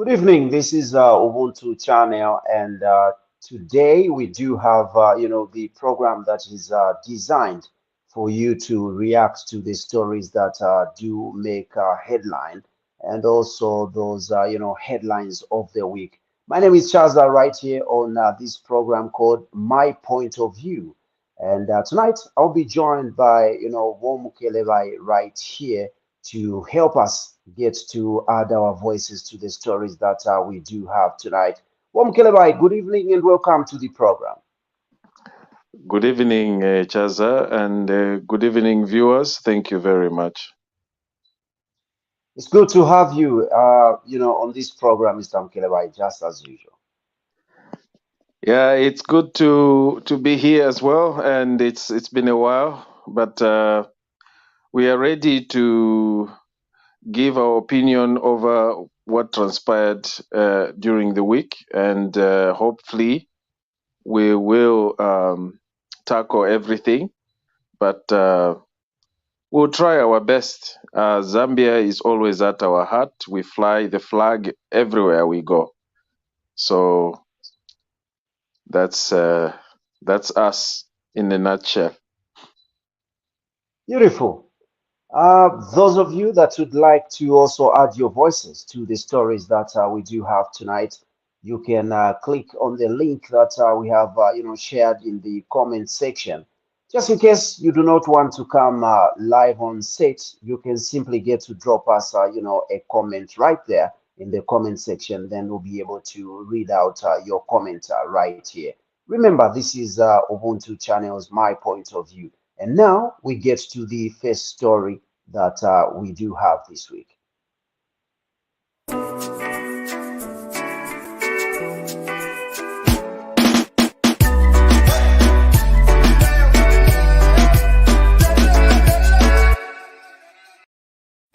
Good evening. This is Ubuntu channel, and today we do have the program that is designed for you to react to the stories that do make headline, and also those headlines of the week. My name is Chaza, right here on this program called My Point of View, and tonight I'll be joined by Womukelebai right here to help us get to add our voices to the stories that we do have tonight. Womkelebai, good evening and welcome to the program. Good evening, Chaza, and good evening, viewers. Thank you very much. It's good to have you, on this program, Mr. Mkelebai, just as usual. Yeah, it's good to be here as well, and it's been a while, but we are ready to give our opinion over what transpired during the week, and hopefully we will tackle everything, but we'll try our best. Zambia is always at our heart. We fly the flag everywhere we go. So that's us in a nutshell. Beautiful. Those of you that would like to also add your voices to the stories that we do have tonight, you can click on the link that we have, shared in the comment section. Just in case you do not want to come live on set, you can simply get to drop us, a comment right there in the comment section. Then we'll be able to read out your comment right here. Remember, this is Ubuntu Channel's My Point of View. And now we get to the first story that we do have this week.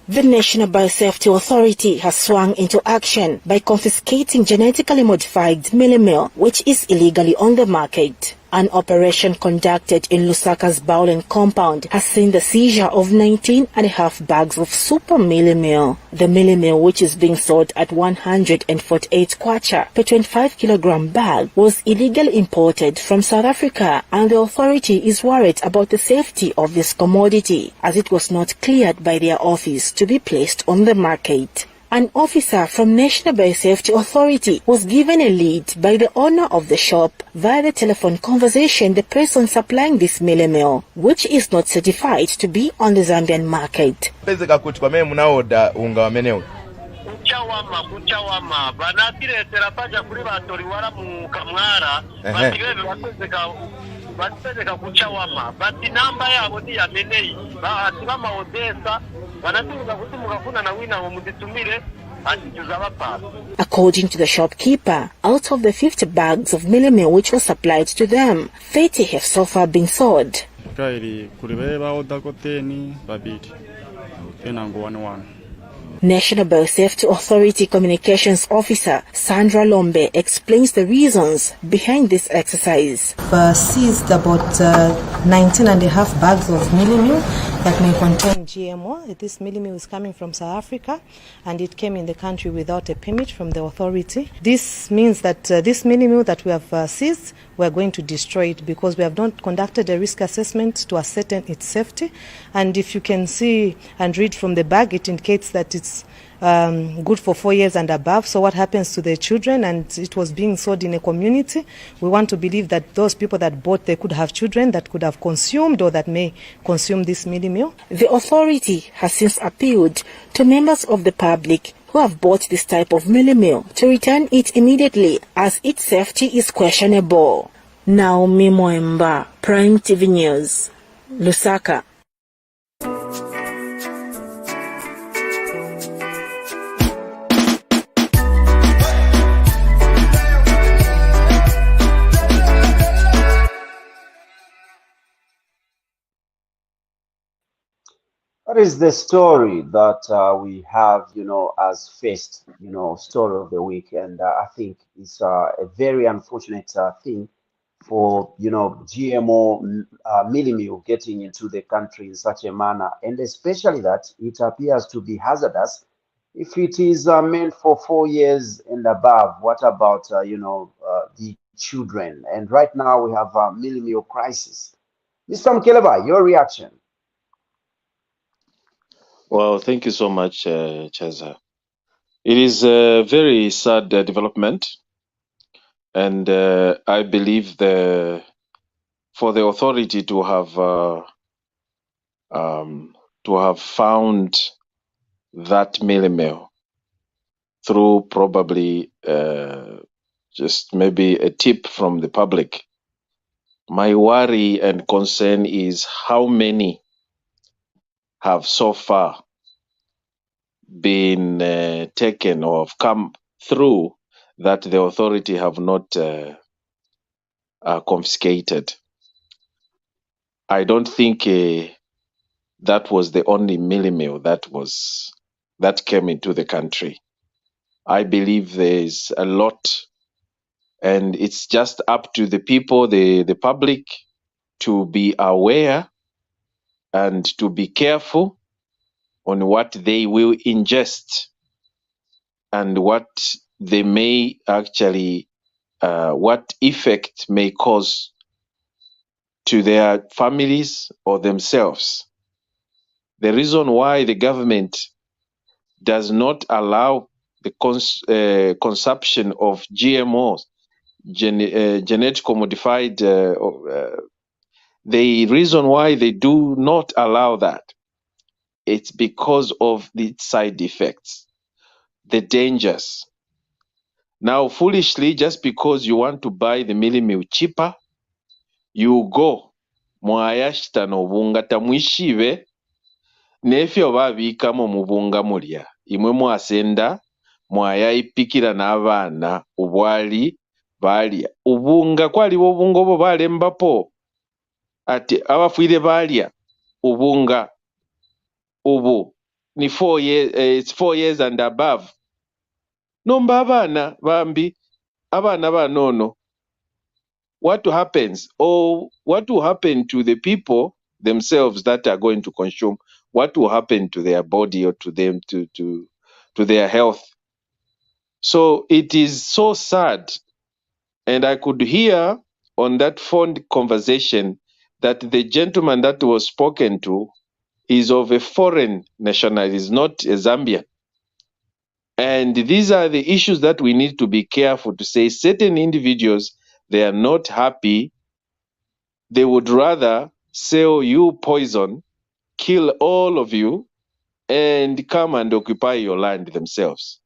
The National Biosafety Authority has swung into action by confiscating genetically modified mealie, which is illegally on the market. An operation conducted in Lusaka's Bowling compound has seen the seizure of 19.5 bags of super mealie. The mealie, which is being sold at 148 kwacha per 25-kilogram bag, was illegally imported from South Africa, and the authority is worried about the safety of this commodity, as it was not cleared by their office to be placed on the market. An officer from National Biosafety Authority was given a lead by the owner of the shop via the telephone conversation the person supplying this mealie, which is not certified to be on the Zambian market. Kuchawama banatiretera paja kuri batoriwara mu Kamwara batezeka kuchawama bati namba yabo ndi yamenei batibama Odessa banatuza kutumuka kuna na wina wo muditumire. According to the shopkeeper, out of the 50 bags of mealie which were supplied to them, 30 have so far been sold. National Biosafety Authority Communications Officer Sandra Lombe explains the reasons behind this exercise. Seized about 19.5 bags of mealie that may contain GMO. This mealie is coming from South Africa, and it came in the country without a permit from the authority. This means that this mealie that we have seized, we are going to destroy it because we have not conducted a risk assessment to ascertain its safety. And if you can see and read from the bag, it indicates that it's good for 4 years and above. So what happens to the children? And it was being sold in a community. We want to believe that those people that bought, they could have children that could have consumed or that may consume this mealie. The authority has since appealed to members of the public who have bought this type of mealie to return it immediately, as its safety is questionable. Naomi Moemba, Prime TV News, Lusaka. That is the story that we have, as first, story of the week. And I think it's a very unfortunate thing for, GMO mealie meal getting into the country in such a manner. And especially that it appears to be hazardous If it is meant for 4 years and above, what about the children? And right now we have a millennial crisis. Mr. Mkeleba, your reaction? Well, thank you so much, Cheza. It is a very sad development, and I believe for the authority to have found that millennial through probably just maybe a tip from the public. My worry and concern is how many have so far been taken or have come through that the authority have not confiscated. I don't think that was the only millennial that came into the country. I believe there's a lot, and it's just up to the people, the public, to be aware and to be careful on what they will ingest and what they may actually, what effect may cause to their families or themselves. The reason why the government does not allow the consumption of GMOs, genetically modified, the reason why they do not allow that, it's because of the side effects, the dangers. Now, foolishly, just because you want to buy the millimil cheaper, you go mwayashita n'obunga tamwishibe nefyo babikamo mubunga mulya imwe mwasenda mwayayipikira n'abaana obwali balya obunga kwaliwo obunga obwo balembapo ati abafwire balya obunga obu ni 4 years, it's 4 years and above. Nomba abaana bambi abaana banono, what happens, or what will happen to the people themselves that are going to consume? What will happen to their body or to them, to their health? So it is so sad. And I could hear on that phone conversation that the gentleman that was spoken to is of a foreign nationality, is not a Zambian. And these are the issues that we need to be careful to say. Certain individuals, they are not happy. They would rather sell you poison, kill all of you, and come and occupy your land themselves.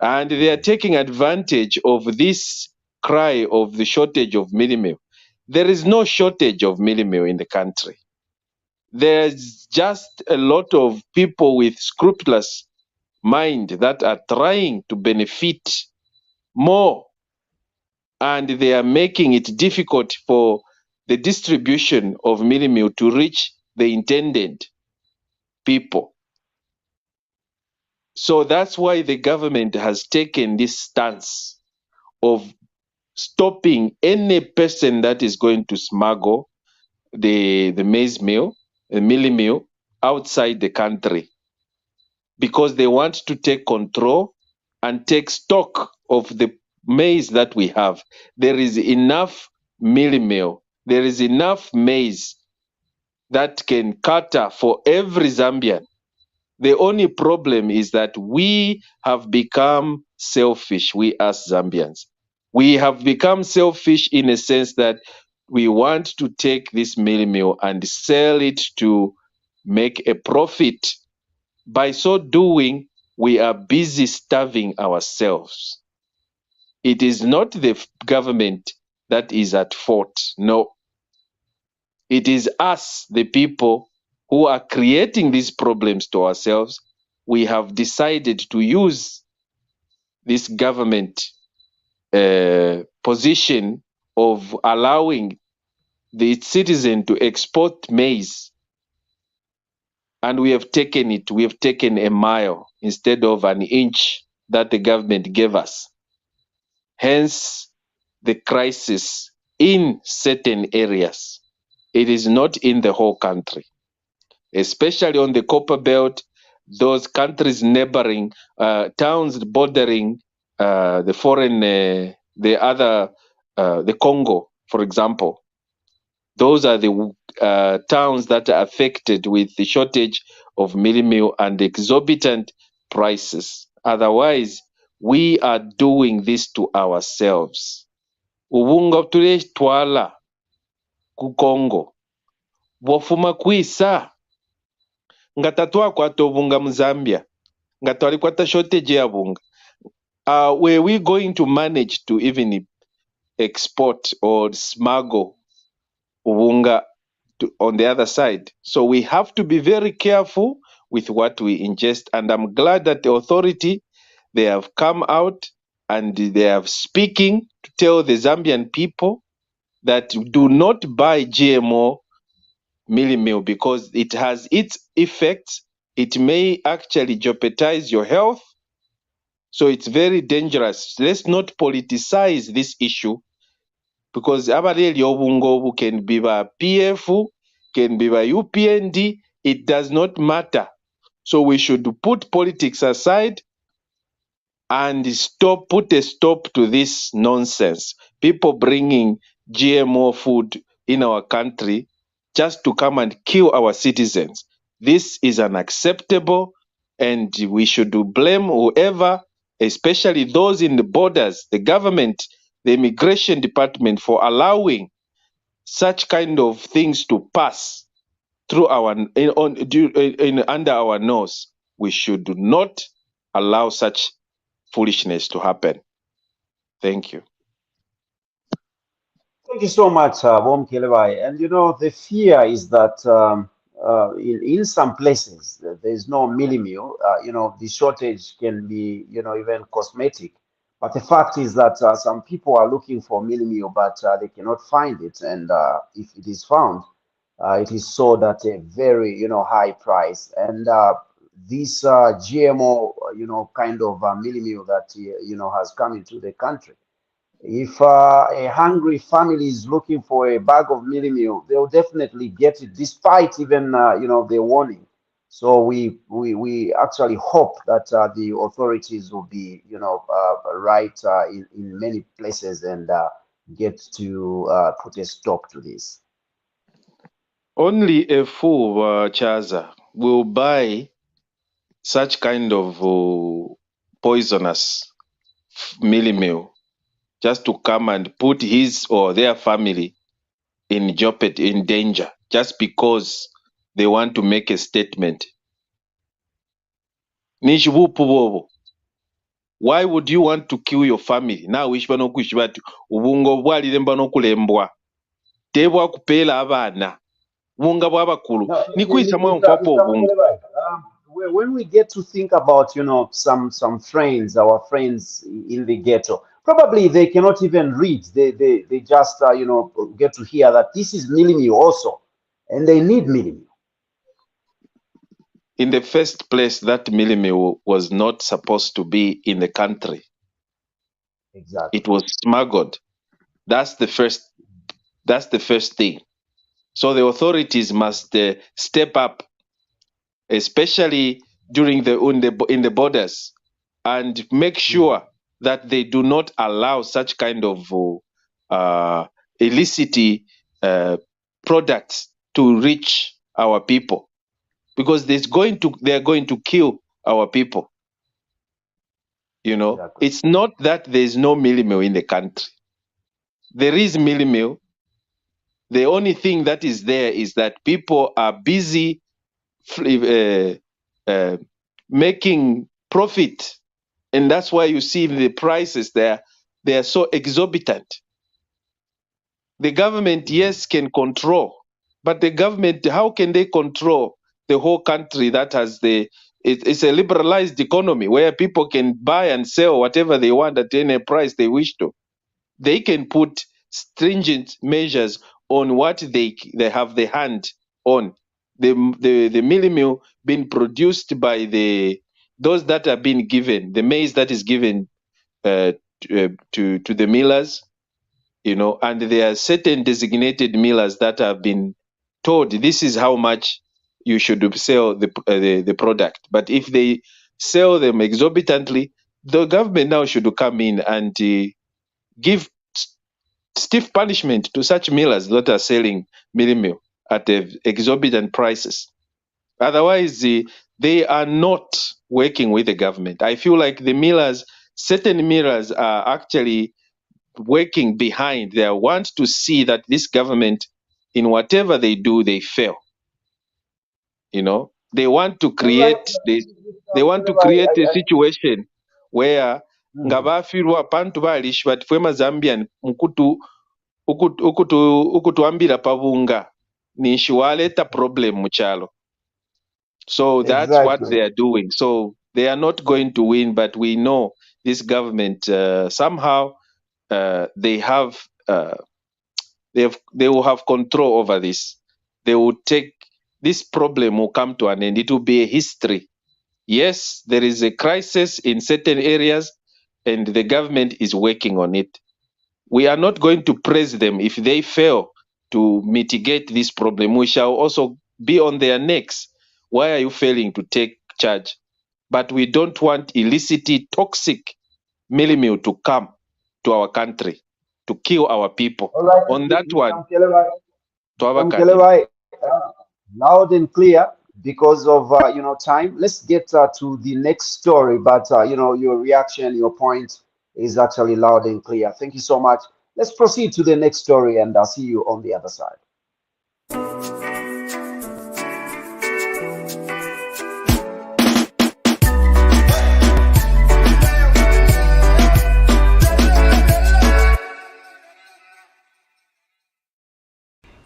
And they are taking advantage of this cry of the shortage of millimil. There is no shortage of millimil in the country. There's just a lot of people with scrupulous mind that are trying to benefit more, and they are making it difficult for the distribution of millimil to reach the intended people. So that's why the government has taken this stance of stopping any person that is going to smuggle the maize meal, the millimil, outside the country, because they want to take control and take stock of the maize that we have. There is enough millimil, there is enough maize that can cater for every Zambian. The only problem is that we have become selfish, we as Zambians. We have become selfish in a sense that we want to take this millimil and sell it to make a profit. By so doing, we are busy starving ourselves. It is not the government that is at fault, no. It is us, the people, who are creating these problems to ourselves. We have decided to use this government position of allowing the citizen to export maize, and we have taken it. We have taken a mile instead of an inch that the government gave us. Hence the crisis in certain areas. It is not in the whole country, especially on the Copper Belt those countries neighboring, towns bordering the foreign, the Congo, for example. Those are the towns that are affected with the shortage of mealie meal and exorbitant prices. Otherwise, we are doing this to ourselves. Ubunga tuletwala ku Congo bwofuma kwisa nga tatwakwata obunga mu Zambia nga twalikwata shortage ya bunga. Were we going to manage to even export or smuggle ubunga on the other side? So we have to be very careful with what we ingest, and I'm glad that the authority, they have come out and they are speaking to tell the Zambian people that do not buy GMO mealie meal because it has its effects. It may actually jeopardize your health. So it's very dangerous. Let's not politicize this issue, because abaleli obungo can be by PF, can be by UPND, it does not matter. So we should put politics aside and put a stop to this nonsense. People bringing GMO food in our country just to come and kill our citizens. This is unacceptable, and we should blame whoever, especially those in the borders, the government, the immigration department, for allowing such kind of things to pass through under our nose. We should not allow such foolishness to happen. Thank you. Thank you so much, Bom Kelebai. And you know, the fear is that in some places there's no mealie meal. You know, the shortage can be, you know, even cosmetic. But the fact is that some people are looking for mealie meal, but they cannot find it. And if it is found, it is sold at a very, you know, high price. And this GMO, you know, kind of mealie meal that, you know, has come into the country. If a hungry family is looking for a bag of mealie meal, they'll definitely get it, despite even you know, the warning. So we actually hope that the authorities will be, you know, right in many places and get to put a stop to this. Only a fool, Chaza, will buy such kind of poisonous mealie meal just to come and put his or their family in jeopardy, in danger, just because they want to make a statement. Why would you want to kill your family? Now wish bano kushibatu ubungo bwalire mbano kulembwa tebwa kupela abana bunga bwabakulu nikwisa mwampapo ubungo. When we get to think about, you know, some friends, our friends in the ghetto, probably they cannot even read. They just you know, get to hear that this is mealie meal also, and they need mealie meal. In the first place, that mealie meal was not supposed to be in the country. Exactly. It was smuggled. That's the first thing. So the authorities must step up, especially during in the borders, and make sure that they do not allow such kind of illicit products to reach our people, because they are going to kill our people. You know, exactly. It's not that there is no mealie meal in the country. There is mealie meal. The only thing that is there is that people are busy making profit, and that's why you see the prices there. They are so exorbitant. The government, yes, can control, but the government, how can they control the whole country that has it's a liberalized economy where people can buy and sell whatever they want at any price they wish to. They can put stringent measures on what they have the hand on. The mealie meal being produced by those that are being given, the maize that is given to the millers, you know, and there are certain designated millers that have been told this is how much you should sell the product. But if they sell them exorbitantly, the government now should come in and give stiff punishment to such millers that are selling milling meal at exorbitant prices. Otherwise, they are not working with the government. I feel like the millers, certain millers are actually working behind. They want to see that this government, in whatever they do, they fail. They want to create this. They want to create a situation where ngabafirwa pantu balish but fwema Zambian ukutuambira pabunga nishiwaleta problem muchalo. So that's what they are doing. So they are not going to win, but we know this government somehow they will have control over this. They will take this problem will come to an end. It will be a history. Yes, there is a crisis in certain areas, and the government is working on it. We are not going to praise them if they fail to mitigate this problem. We shall also be on their necks. Why are you failing to take charge? But we don't want illicit, toxic milling meal to come to our country to kill our people. Right, on that one, loud and clear. Because of time, let's get to the next story. But your reaction, your point is actually loud and clear. Thank you so much. Let's proceed to the next story, and I'll see you on the other side.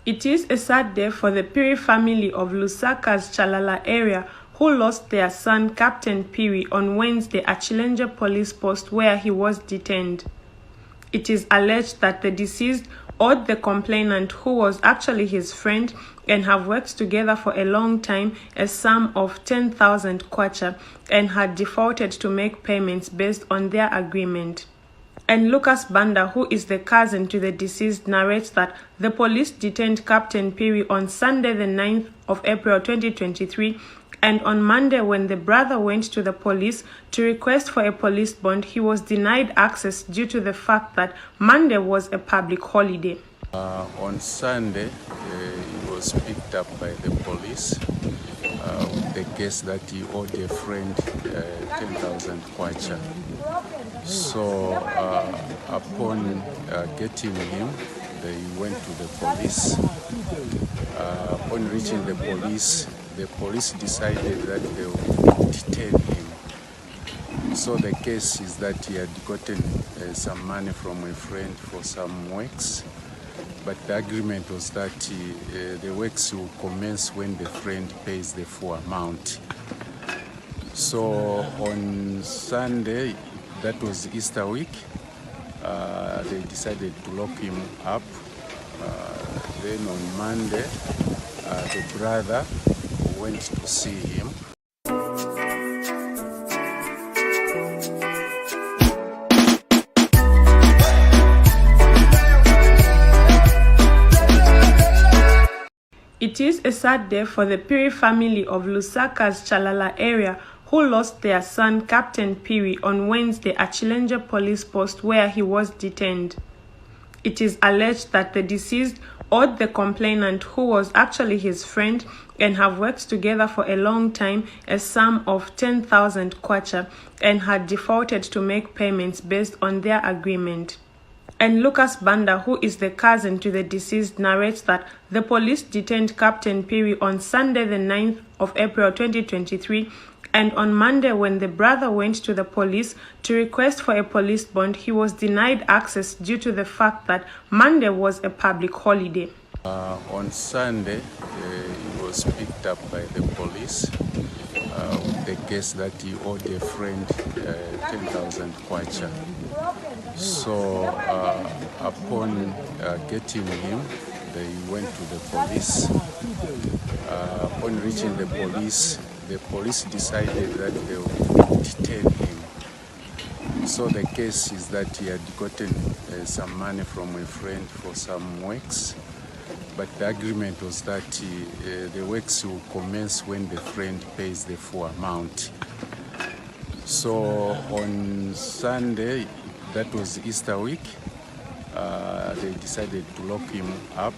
It is a sad day for the Piri family of Lusaka's Chalala area who lost their son Captain Piri on Wednesday at Chilenje police post where he was detained. It is alleged that the deceased owed the complainant, who was actually his friend and have worked together for a long time, a sum of 10,000 kwacha and had defaulted to make payments based on their agreement. And Lucas Banda, who is the cousin to the deceased, narrates that the police detained Captain Piri on Sunday the 9th of April 2023, and on Monday when the brother went to the police to request for a police bond, he was denied access due to the fact that Monday was a public holiday. On Sunday, he was picked up by the police with the case that he owed a friend 10,000 kwacha. So upon getting him, they went to the police. Upon reaching the police decided that they would detain him. So the case is that he had gotten some money from a friend for some works, but the agreement was that the works will commence when the friend pays the full amount. So on Sunday, that was Easter week, they decided to lock him up. Then on Monday, the brother went to see him. It is a sad day for the Piri family of Lusaka's Chalala area who lost their son Captain Piri on Wednesday at Chilenje police post where he was detained. It is alleged that the deceased owed the complainant, who was actually his friend and have worked together for a long time, a sum of 10,000 kwacha and had defaulted to make payments based on their agreement. And Lucas Banda, who is the cousin to the deceased, narrates that the police detained Captain Piri on Sunday the 9th of April 2023, and on Monday when the brother went to the police to request for a police bond, he was denied access due to the fact that Monday was a public holiday. On Sunday, he was picked up by the police with the case that he owed a friend 10,000 kwacha. So upon getting him, they went to the police. Upon reaching the police decided that they would detain him. So the case is that he had gotten some money from a friend for some works, but the agreement was that the works will commence when the friend pays the full amount. So on Sunday, that was Easter week, they decided to lock him up.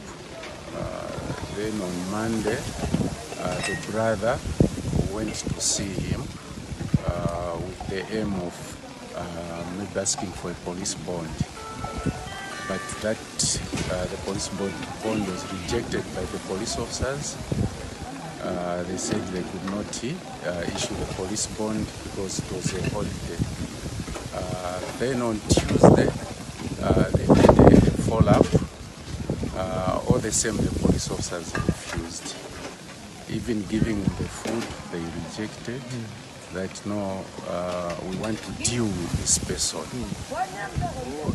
Then on Monday, the brother went to see him with the aim of maybe asking for a police bond. But that the police bond was rejected by the police officers. They said they could not issue the police bond because it was a holiday. Then on Tuesday, they did a follow-up. All the same, the police officers refused. Even giving the food, they rejected. That no, we want to deal with this person.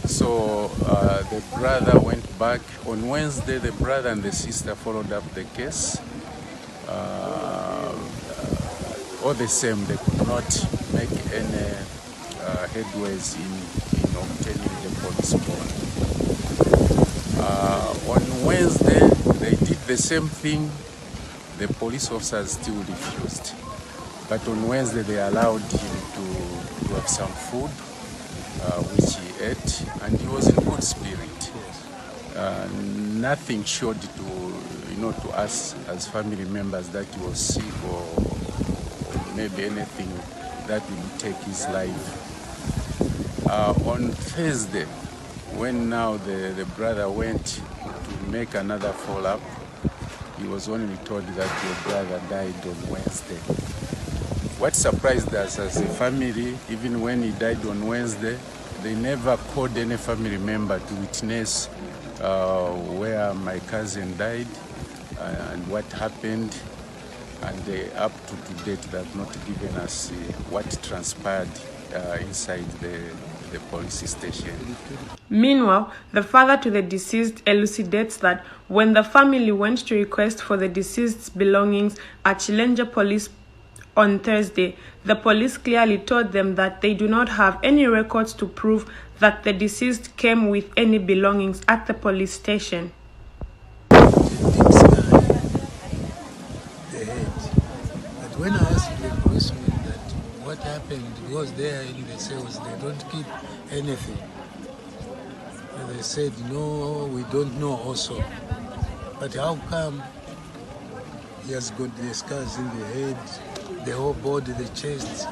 So the brother went back. On Wednesday, the brother and the sister followed up the case. All the same, they could not make any headways in obtaining the police bond. On Wednesday, they did the same thing. The police officers still refused. But on Wednesday, they allowed him to have some food, which he ate, and he was in good spirit. Nothing showed to us as family members that he was sick or maybe anything that would take his life. On Thursday, when now the brother went to make another follow-up, he was only told that your brother died on Wednesday. What surprised us as a family, even when he died on Wednesday, they never called any family member to witness where my cousin died and what happened. And up to date, they have not given us what transpired inside the police station. Meanwhile, the father to the deceased elucidates that when the family went to request for the deceased's belongings at Chilenje Police on Thursday, the police clearly told them that they do not have any records to prove that the deceased came with any belongings at the police station. When I asked the policeman that what happened, because there in the cells they don't keep anything. And they said, no, we don't know also. But how come he has got the scars in the head, the whole body, the chest?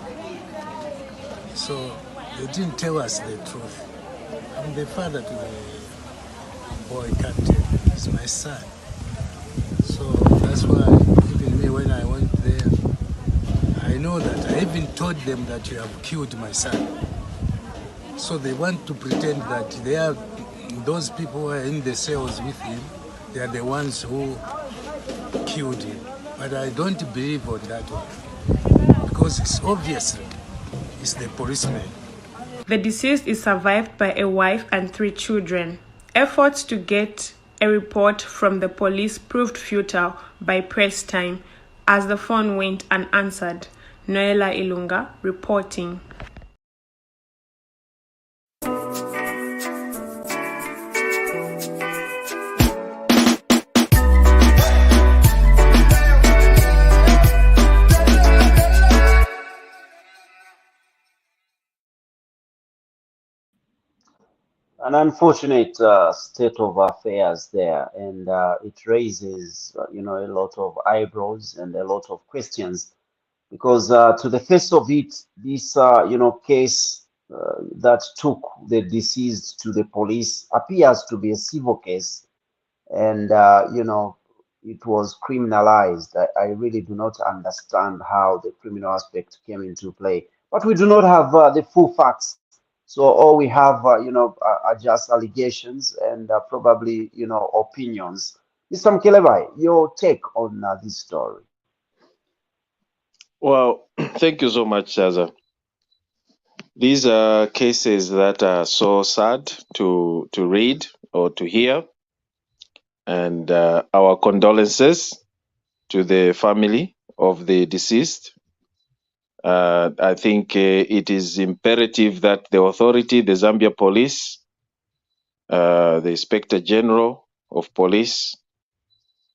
So they didn't tell us the truth. I'm the father to the boy captain. He's my son. So that's why even me, when I went there, I know that I even told them that you have killed my son. So they want to pretend that they are those people who are in the cells with him, they are the ones who killed him. But I don't believe on that one, because it's obviously it's the policeman. The deceased is survived by a wife and 3 children. Efforts to get a report from the police proved futile by press time as the phone went unanswered. Noela Ilunga reporting. An unfortunate state of affairs there, and it raises, a lot of eyebrows and a lot of questions, because to the face of it, this, case that took the deceased to the police appears to be a civil case, and it was criminalized. I really do not understand how the criminal aspect came into play, but we do not have the full facts. So all we have, are just allegations and probably, opinions. Mr. Mkelebai, your take on this story? Well, thank you so much, Chaza. These are cases that are so sad to read or to hear, and our condolences to the family of the deceased. I think it is imperative that the authority, the Zambia Police, the Inspector General of Police,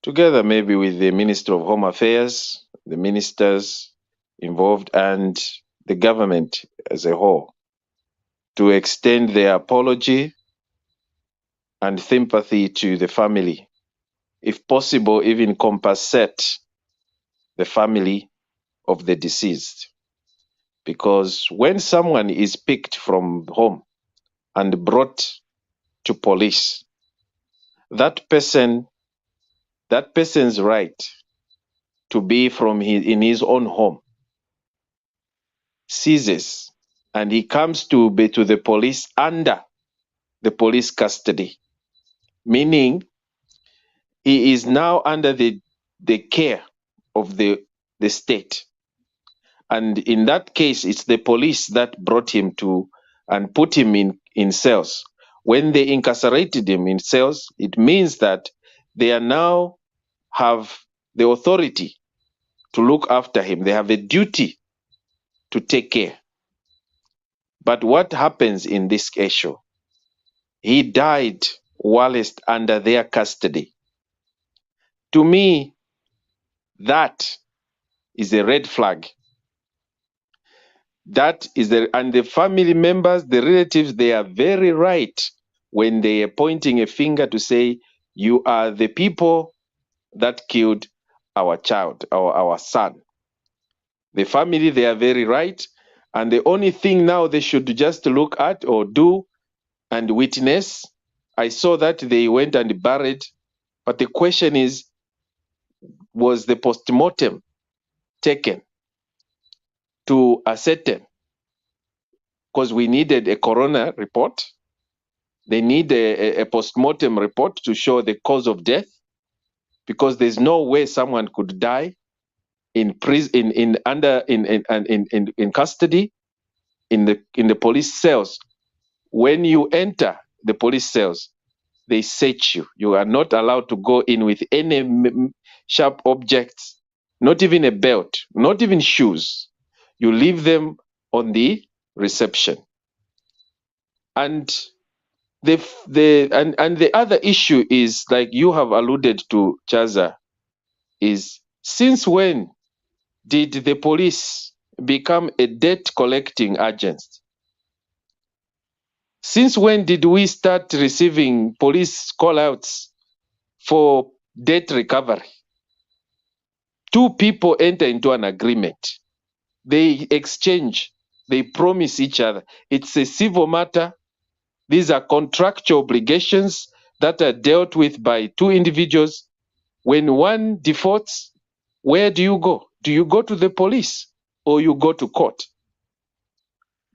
together maybe with the Minister of Home Affairs, the ministers involved, and the government as a whole, to extend their apology and sympathy to the family. If possible, even compensate the family of the deceased. Because when someone is picked from home and brought to police, that person's right to be in his own home ceases, and he comes to the police under the police custody, meaning he is now under the care of the state. And in that case, it's the police that brought him to and put him in cells. When they incarcerated him in cells, it means that they are now have the authority to look after him. They have a duty to take care. But what happens in this issue? He died whilst under their custody. To me, that is a red flag. And the family members, the relatives, they are very right when they are pointing a finger to say, you are the people that killed our child, our son. The family, they are very right. And the only thing now they should just look at or do and witness, I saw that they went and buried. But the question is, was the postmortem taken to ascertain? Because we needed a coroner report. They need a postmortem report to show the cause of death, because there's no way someone could die in prison, in custody, in the police cells. When you enter the police cells, they search you. You are not allowed to go in with any sharp objects, not even a belt, not even shoes. You leave them on the reception. And the other issue is, like you have alluded to, Chaza, is since when did the police become a debt collecting agency? Since when did we start receiving police call-outs for debt recovery? Two people enter into an agreement. They exchange. They promise each other. It's a civil matter. These are contractual obligations that are dealt with by two individuals. When one defaults, where do you go? Do you go to the police or you go to court?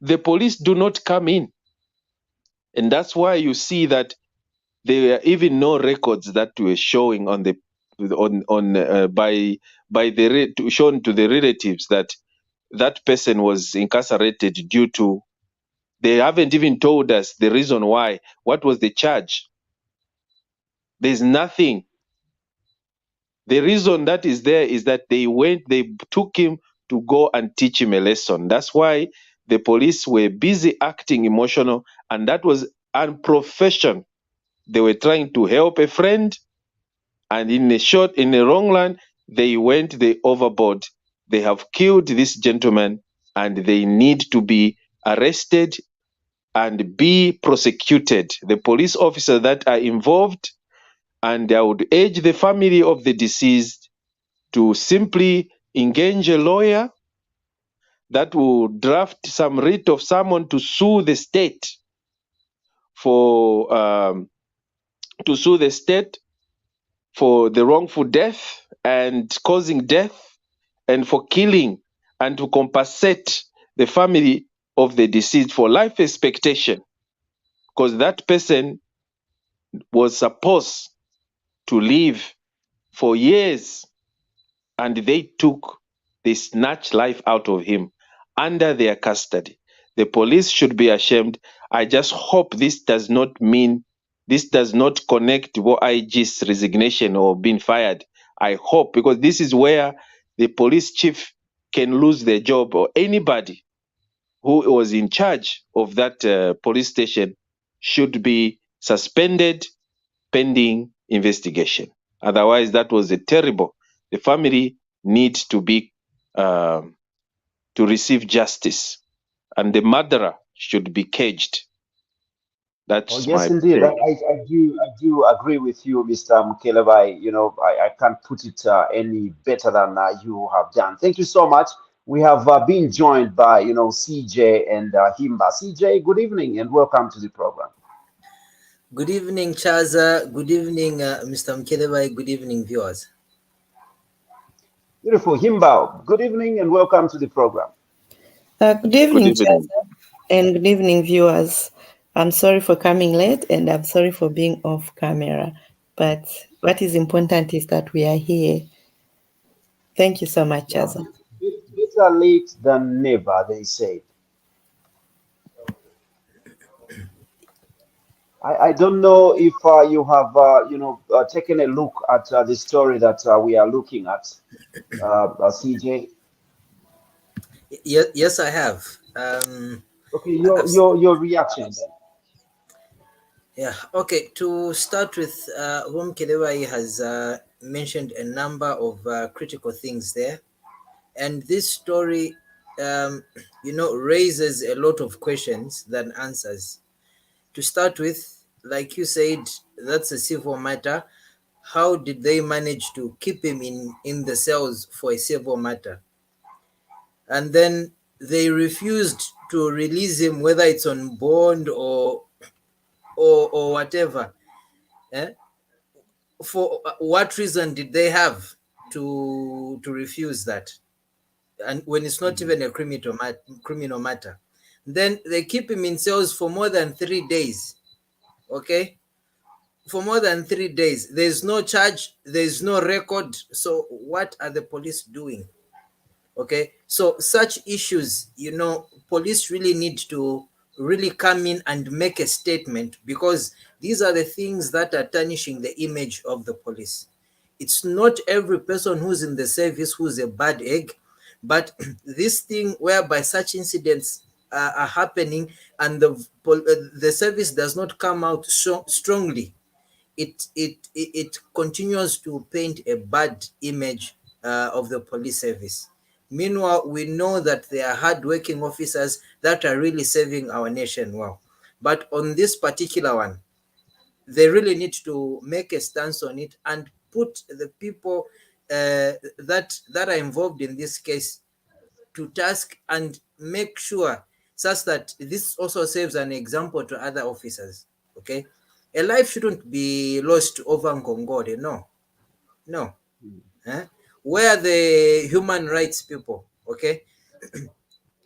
The police do not come in. And that's why you see that there are even no records that were showing on the shown to the relatives that person was incarcerated due to. They haven't even told us the reason why. What was the charge? There's nothing. The reason that is there is that they took him to go and teach him a lesson. That's why the police were busy acting emotional, and that was unprofessional. They were trying to help a friend, and in the wrong line, they overboard. They have killed this gentleman, and they need to be arrested and be prosecuted. The police officers that are involved, and I would urge the family of the deceased to simply engage a lawyer that will draft some writ of someone to sue the state for the wrongful death and causing death, and for killing, and to compensate the family of the deceased for life expectation, because that person was supposed to live for years, and they snatched life out of him under their custody. The police should be ashamed. I just hope this does not connect to IG's resignation or being fired. I hope, because this is where the police chief can lose their job, or anybody who was in charge of that police station should be suspended pending investigation. Otherwise, that was a terrible. The family needs to be to receive justice, and the murderer should be caged. That's yes, my indeed. take. I do agree with you, Mr. Mukelebai. You know, I can't put it any better than you have done. Thank you so much. We have been joined by, you know, CJ and Himba. CJ, good evening and welcome to the program. Good evening, Chaza. Good evening, Mr. Mukelebai. Good evening, viewers. Beautiful. Himba, good evening and welcome to the program. Good evening, Chaza, and good evening, viewers. I'm sorry for coming late and I'm sorry for being off camera, but what is important is that we are here. Thank you so much, Chaza. Better late than never, they say. I don't know if you have, you know, taken a look at the story that we are looking at, CJ. Yes, I have. Okay, your reaction then. Yeah, okay. To start with, Mukelebai has mentioned a number of critical things there. And this story, you know, raises a lot of questions than answers. To start with, like you said, that's a civil matter. How did they manage to keep him in the cells for a civil matter? And then they refused to release him, whether it's on bond or whatever. For what reason did they have to refuse that? And when it's not even a criminal matter, then they keep him in cells for more than 3 days. Okay, for more than 3 days, there's no charge, there's no record. So what are the police doing? Okay, so such issues, you know, police really need to really come in and make a statement, because these are the things that are tarnishing the image of the police. It's not every person who's in the service who's a bad egg, but this thing whereby such incidents are happening and the service does not come out so strongly, it continues to paint a bad image of the police service. Meanwhile, we know that there are hardworking officers that are really serving our nation well. But on this particular one, they really need to make a stance on it and put the people that are involved in this case to task and make sure such that this also serves an example to other officers. Okay, a life shouldn't be lost over Ngongore. No. Where are the human rights people? Okay.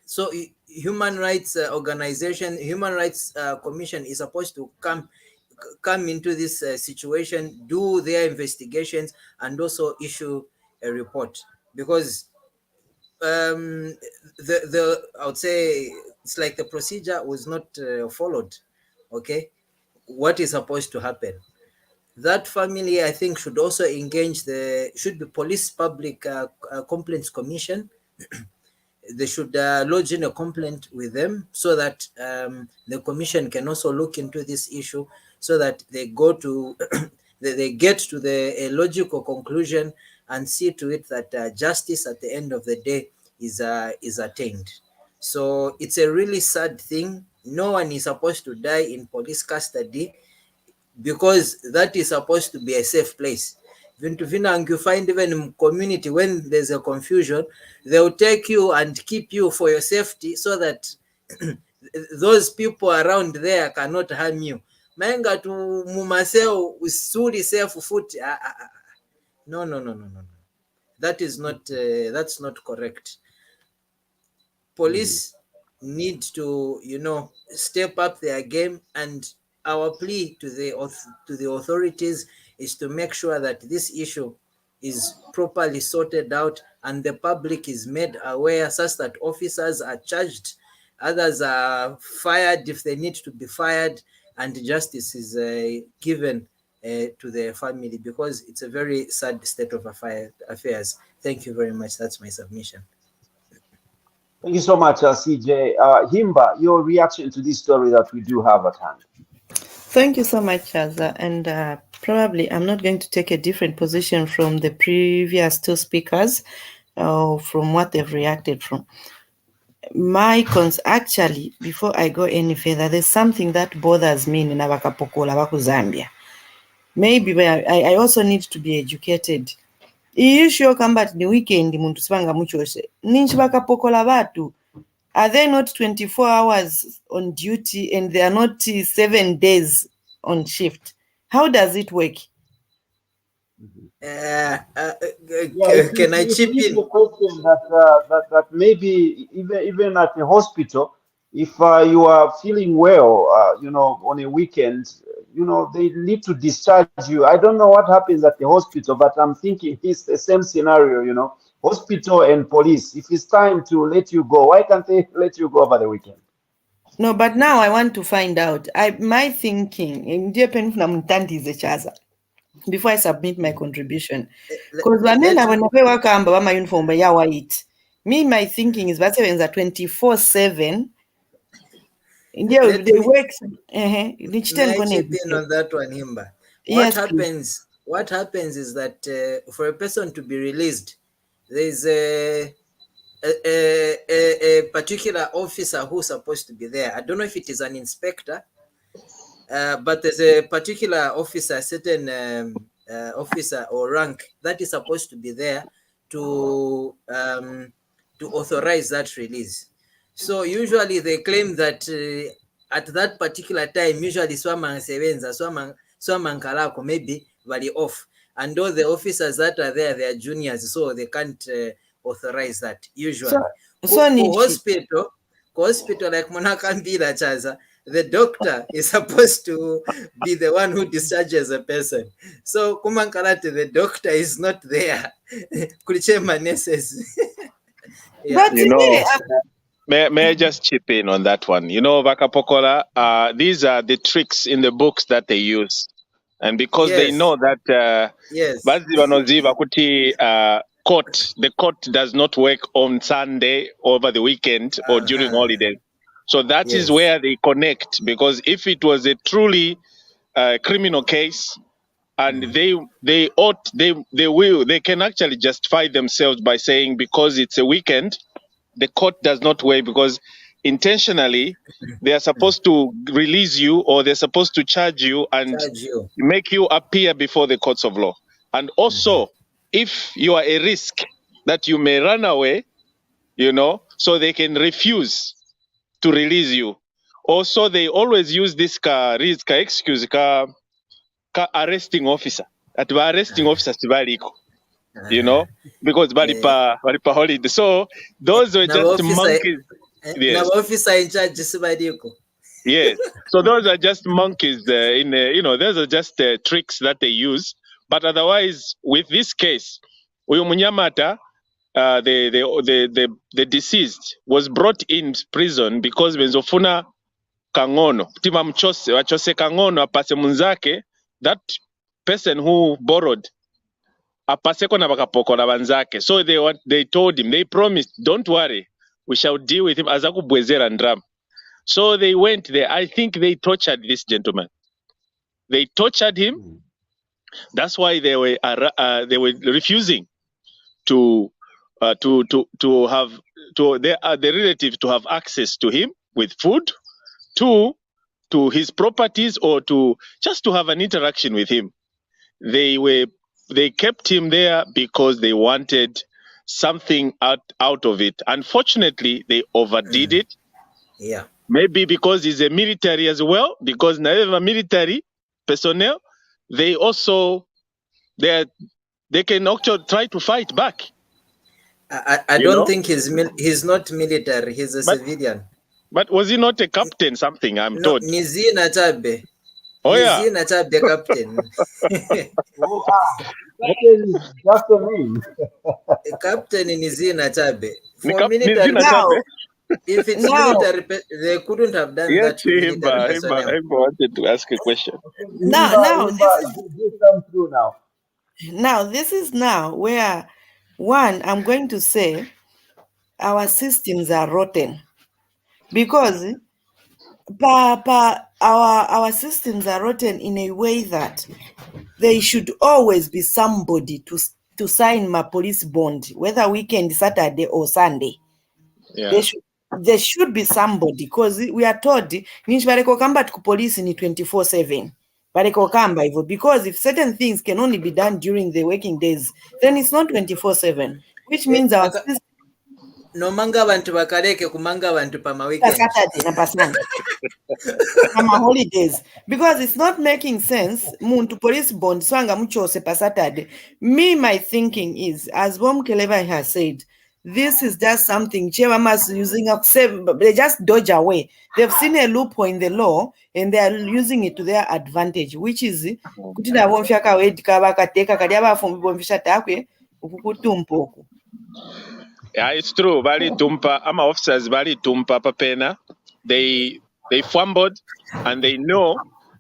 So human rights organization, human rights commission is supposed to come into this situation, do their investigations, and also issue a report, because I would say it's like the procedure was not followed. Okay, what is supposed to happen? That family, I think, should also engage should be Police Public Complaints Commission. They should lodge in a complaint with them so that the commission can also look into this issue, so that they go to they get to a logical conclusion and see to it that justice at the end of the day is attained. So it's a really sad thing. No one is supposed to die in police custody, because that is supposed to be a safe place. You find even in community, when there's a confusion, they'll take you and keep you for your safety, so that those people around there cannot harm you. Menga to mumaseo usuli safe foot. No. That is not that's not correct. Police need to, you know, step up their game, and our plea to the authorities is to make sure that this issue is properly sorted out and the public is made aware, such that officers are charged, others are fired if they need to be fired, and justice is given to the family, because it's a very sad state of affairs. Thank you very much. That's my submission. Thank you so much, CJ. Himba, your reaction to this story that we do have at hand. Thank you so much, Chaza. And probably I'm not going to take a different position from the previous two speakers, from what they've reacted from. Actually, before I go any further, there's something that bothers me in Navakapokola, Baku Zambia. Maybe I also need to be educated. Issue combat the weekend muntu sibanga muchose. Ninchi bakapokola batu. Are they not 24 hours on duty and they are not 7 days on shift? How does it work? Can I chip in? A question that maybe even at the hospital, if you are feeling well, on a weekend, they need to discharge you. I don't know what happens at the hospital, but I'm thinking it's the same scenario, hospital and police. If it's time to let you go, why can't they let you go over the weekend? No, but now I want to find out. My thinking, before I submit my contribution, because my thinking is that 24/7. They work. May I chip in on that one, Himba? What happens is that for a person to be released, there is a particular officer who's supposed to be there. I don't know if it is an inspector, but there's a particular officer, certain officer or rank that is supposed to be there to authorize that release. So usually they claim that at that particular time, usually Swamang Sevenza, Swamang Kalako maybe very off. And all the officers that are there, they are juniors, so they can't authorize that usually. So hospital like Monakambila Chaza, the doctor is supposed to be the one who discharges a person. So Kumankalate, the doctor is not there. Kulichema nurses. Yeah. May I just chip in on that one? Vakapokola, these are the tricks in the books that they use. And because they know that the court does not work on Sunday, over the weekend, or during holidays. So that is where they connect. Because if it was a truly criminal case, and they can actually justify themselves by saying because it's a weekend, the court does not work, because intentionally they are supposed to release you, or they're supposed to charge you and make you appear before the courts of law. And also, if you are a risk that you may run away, so they can refuse to release you. Also, they always use this excuse, arresting officer. At the arresting officer, because balipa holiday. So those were just monkeys. Yes. Yes. So those are just monkeys. Those are just tricks that they use. But otherwise, with this case, Uyumunyamata, the deceased was brought in prison because benzofuna kangono. Tima mchose wachose kangono apase munzake. That person who borrowed apaseko na bakapokola banzake. So they told him, they promised, don't worry, we shall deal with him azaku bwezera and drum. So they went there. I think they tortured this gentleman. They tortured him. That's why they were refusing to have the relative to have access to him with food, to his properties, or just to have an interaction with him. They kept him there because they wanted something out of it. Unfortunately, they overdid it. Yeah. Maybe because he's a military as well, because now military personnel, they can actually try to fight back. I don't think he's not military, he's a civilian. But was he not a captain something, I'm told? Nizina Chabe. Oh, yeah. Nizina Chabe captain. That's the name. Captain Nizina Chabe. For military now, if it's military, they couldn't have done that. I wanted to ask a question. This is where, one, I'm going to say our systems are rotten. Because our systems are rotten in a way that there should always be somebody to sign my police bond, whether weekend, Saturday or Sunday. Yeah. There should be somebody, because we are told ninchi come back to police in 24/7. Because if certain things can only be done during the working days, then it's not 24/7, which means our system nomanga abantu bakaleke kumanga abantu pa ma weekend Saturday na pa Sunday. Holidays, because it's not making sense. Muntu police bond swanga muchose pa Saturday. My thinking is, as Bom Keleva has said, this is just something Chemamas using up. They just dodge away. They've seen a loophole in the law and they are using it to their advantage, which is kutina bomfyaka wedika bakateka kaliaba from bomfisha takwe ukukutumpoku. Yeah, it's true. Bali tumpa, ama officers bali tumpa papena. They fumbled and they know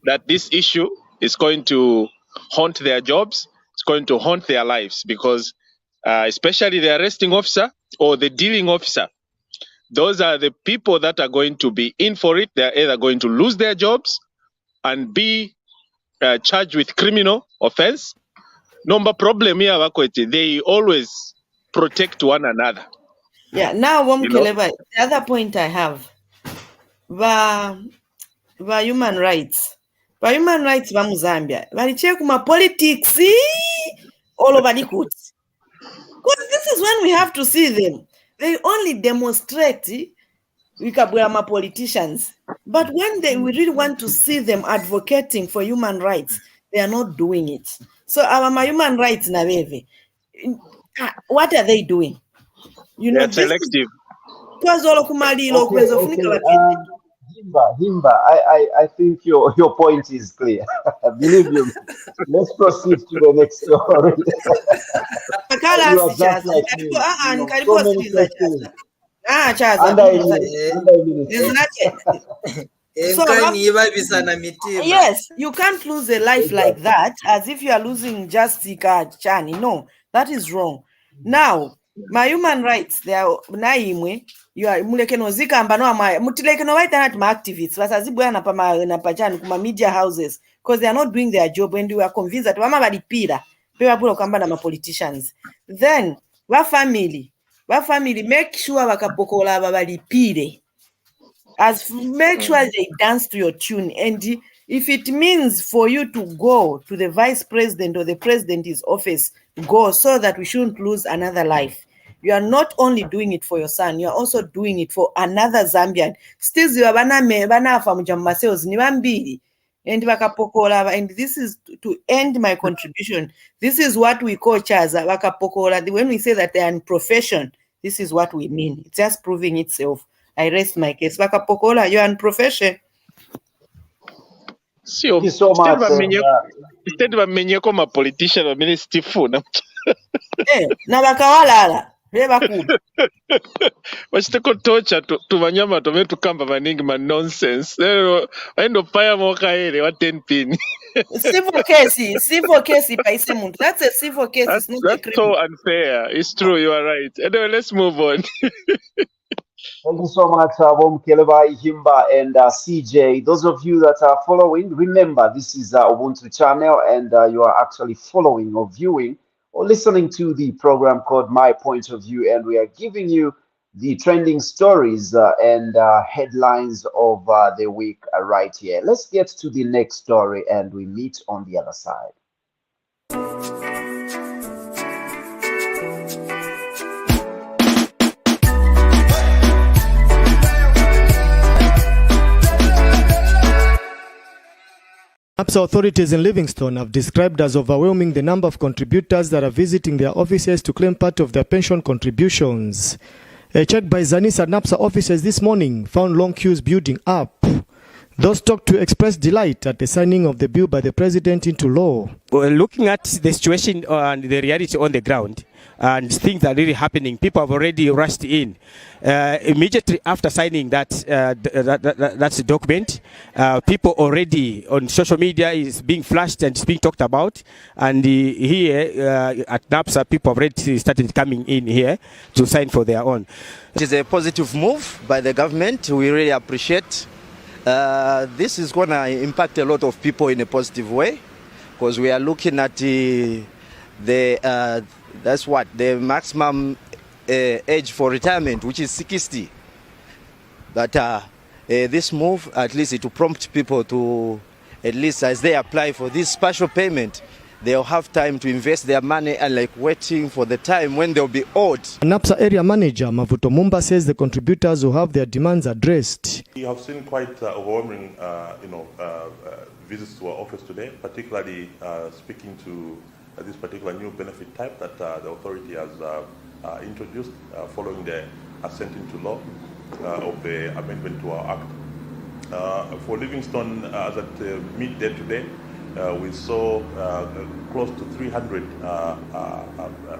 that this issue is going to haunt their jobs. It's going to haunt their lives because especially the arresting officer or the dealing officer, those are the people that are going to be in for it. They're either going to lose their jobs and be charged with criminal offense. Number problem here, they always protect one another. Yeah, now the other point I have, the human rights. The human rights va Zambia. Valichia kuma politics all over the court. Because this is when we have to see them. They only demonstrate wikabwama politicians. But when we really want to see them advocating for human rights, they are not doing it. So our human rights naveve. What are they doing? You know, they're selective. Himba, I think your point is clear. Believe me. Let's proceed to the next story. You are just like me. So many questions. Yes, you can't lose a life like that as if you are losing just Chani. No, that is wrong. Now, my human rights, they are naimwe. You are mulekeno zika ambano ama mutilekeno waita na tuma activists. Wasazibwe na pachani kuma media houses because they are not doing their job and we are convinced that mama balipira pewa pulo kamba na politicians. Then wa family make sure wakapokola balipire. Make sure they dance to your tune, and if it means for you to go to the vice president or the president's office, go, so that we shouldn't lose another life. You are not only doing it for your son, you are also doing it for another Zambian. Still, and this is to end my contribution. This is what we call chaza wakapokola. When we say that they are in profession, this is what we mean. It's just proving itself. I rest my case. Wakapokola, you are in profession. Thank you so much. Instead of a politician or minister, na bakawalala. Wachiteko torture to wanyama to kamba maningi ma nonsense. Endo paya moka hele wa 10 pin. Civil case paise muntu. That's a civil case. It's not a criminal. So unfair. It's true. You are right. Anyway, let's move on. Thank you so much, Bom Keleva, Himba, and CJ. Those of you that are following, remember this is Ubuntu channel, and you are actually following or viewing or listening to the program called My Point of View, and we are giving you the trending stories and headlines of the week right here. Let's get to the next story, and we meet on the other side. NAPSA authorities in Livingstone have described as overwhelming the number of contributors that are visiting their offices to claim part of their pension contributions. A check by Zanisa NAPSA offices this morning found long queues building up. Those talked to express delight at the signing of the bill by the president into law. Well, looking at the situation and the reality on the ground and things that are really happening, people have already rushed in. Immediately after signing that's the document, people already on social media is being flashed and it's being talked about. And here at NAPSA, people have already started coming in here to sign for their own. It is a positive move by the government. We really appreciate. This is going to impact a lot of people in a positive way, because we are looking at the maximum age for retirement, which is 60. But this move, at least it will prompt people to, at least as they apply for this special payment, they'll have time to invest their money and like waiting for the time when they'll be owed. NAPSA area manager Mavuto Mumba says the contributors will have their demands addressed. We have seen quite overwhelming visits to our office today, particularly speaking to this particular new benefit type that the authority has introduced following the assent into law of the amendment to our act. For Livingstone, as at midday today, we saw close to 300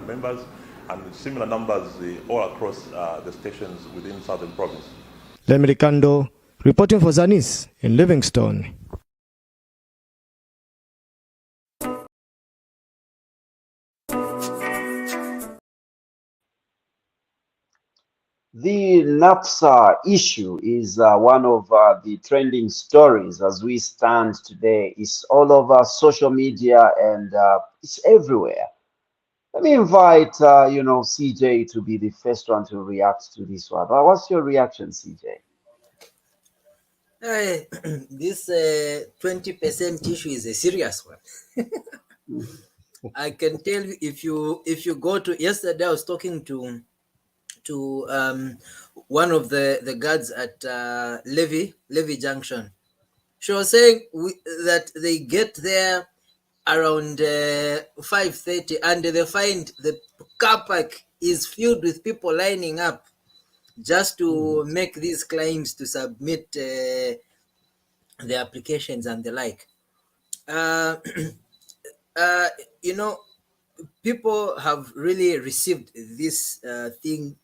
members and similar numbers all across the stations within Southern Province. Lemri Kando, reporting for Zanis in Livingstone. The NAPSA issue is one of the trending stories as we stand today. It's all over social media and it's everywhere. Let me invite, CJ to be the first one to react to this one. What's your reaction, CJ? This 20% issue is a serious one. I can tell you, if you go to, yesterday I was talking to one of the guards at Levy Junction. She was saying that they get there around 5:30 and they find the car park is filled with people lining up just to make these claims to submit the applications and the like. People have really received this thing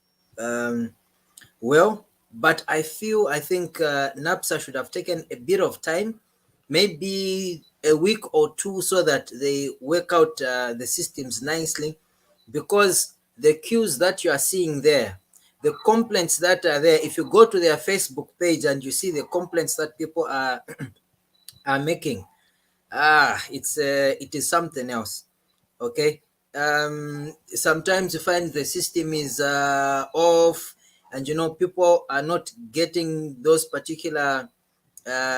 well, but I think NAPSA should have taken a bit of time, maybe a week or two, so that they work out the systems nicely, because the queues that you are seeing there, the complaints that are there, if you go to their Facebook page and you see the complaints that people are making, it is something else. Okay. Sometimes you find the system is off, and people are not getting those particular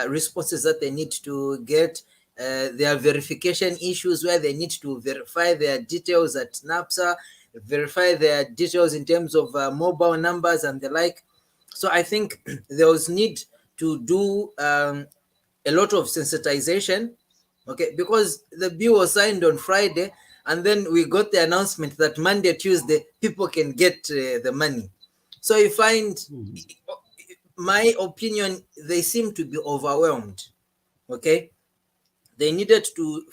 responses that they need to get. There are verification issues where they need to verify their details at NAPSA, verify their details in terms of mobile numbers and the like. So I think there was need to do a lot of sensitization, okay, because the bill was signed on Friday, and then we got the announcement that Monday, Tuesday, people can get the money. So you find, my opinion, they seem to be overwhelmed, okay? They needed to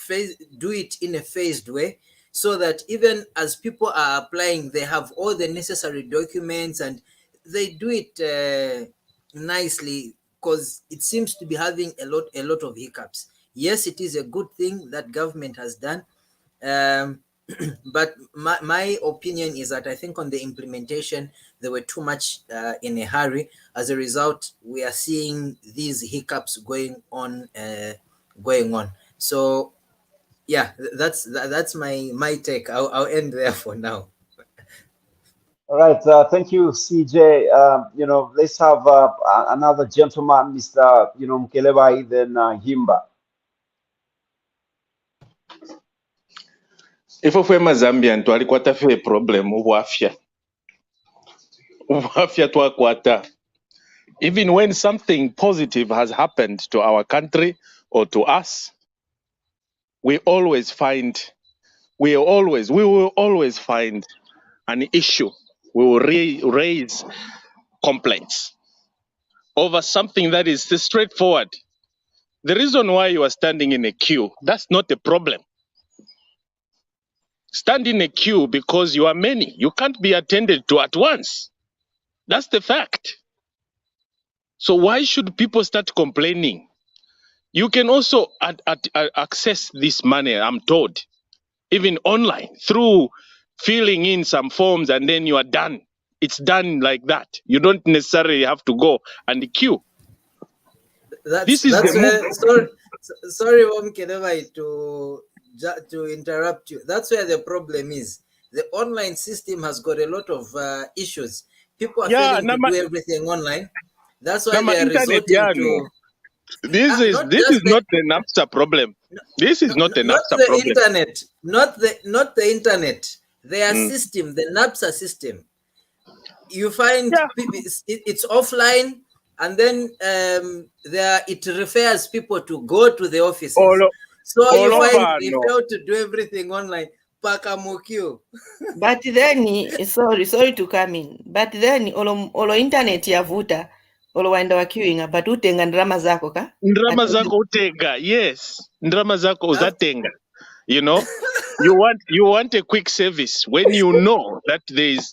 do it in a phased way, so that even as people are applying, they have all the necessary documents and they do it nicely, because it seems to be having a lot of hiccups. Yes, it is a good thing that government has done, but my opinion is that I think on the implementation, they were too much in a hurry. As a result, we are seeing these hiccups going on. So yeah, that's my take. I'll end there for now. All right, thank you, CJ. Let's have another gentleman, Mr. Mkelebai, then Himba. Ifo fwema Zambian twalikwata fe problem ubwafya twakwata. Even when something positive has happened to our country or to us, we will always find an issue. We will raise complaints over something that is straightforward. The reason why you are standing in a queue, that's not a problem. Stand in a queue because you are many. You can't be attended to at once. That's the fact. So why should people start complaining? You can also access this money, I'm told, even online, through filling in some forms, and then you are done. It's done like that. You don't necessarily have to go and queue. This is that's the where, move. sorry, Omkelevai, to interrupt you. That's where the problem is. The online system has got a lot of issues. People are failing to do everything online. That's why they are resorting to. This is not the NAPSA problem. This is not the NAPSA problem. Internet, not the internet. Their system, the NAPSA system. You find it's offline, and then it refers people to go to the offices. So you find they fail to do everything online. But then, sorry to come in. But then, olo internet yavuta, olo waenda wa queuing, but utenga ndrama zako ka? Ndrama zako utenga, yes. Ndrama zako uzatenga. You know, you want a quick service when you know that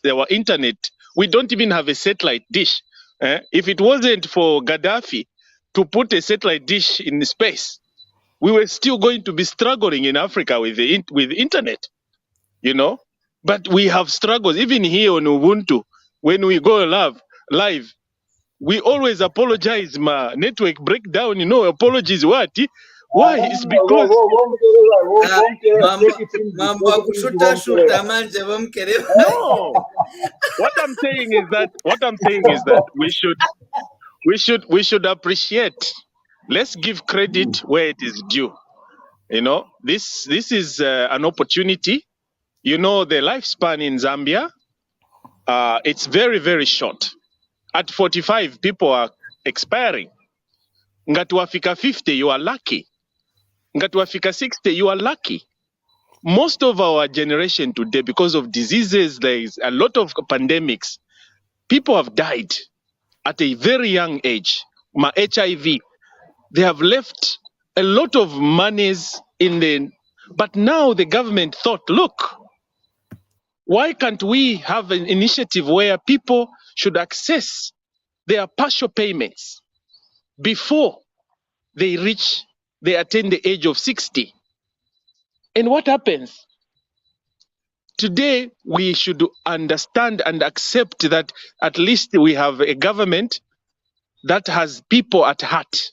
there were internet. We don't even have a satellite dish. If it wasn't for Gaddafi to put a satellite dish in space, we were still going to be struggling in Africa with internet, you know. But we have struggles even here on Ubuntu. When we go live, we always apologize. My network breakdown, you know. Apologies what? Why? It's because no. What I'm saying is that we should appreciate. Let's give credit where it is due. You know, this is an opportunity. You know, the lifespan in Zambia, it's very, very short. At 45, people are expiring. Ngatuafika 50, you are lucky. Ngatuafika 60, you are lucky. Most of our generation today, because of diseases, there is a lot of pandemics. People have died at a very young age. My HIV, they have left a lot of monies but now the government thought, look, why can't we have an initiative where people should access their partial payments before they attain the age of 60? And what happens? Today, we should understand and accept that at least we have a government that has people at heart,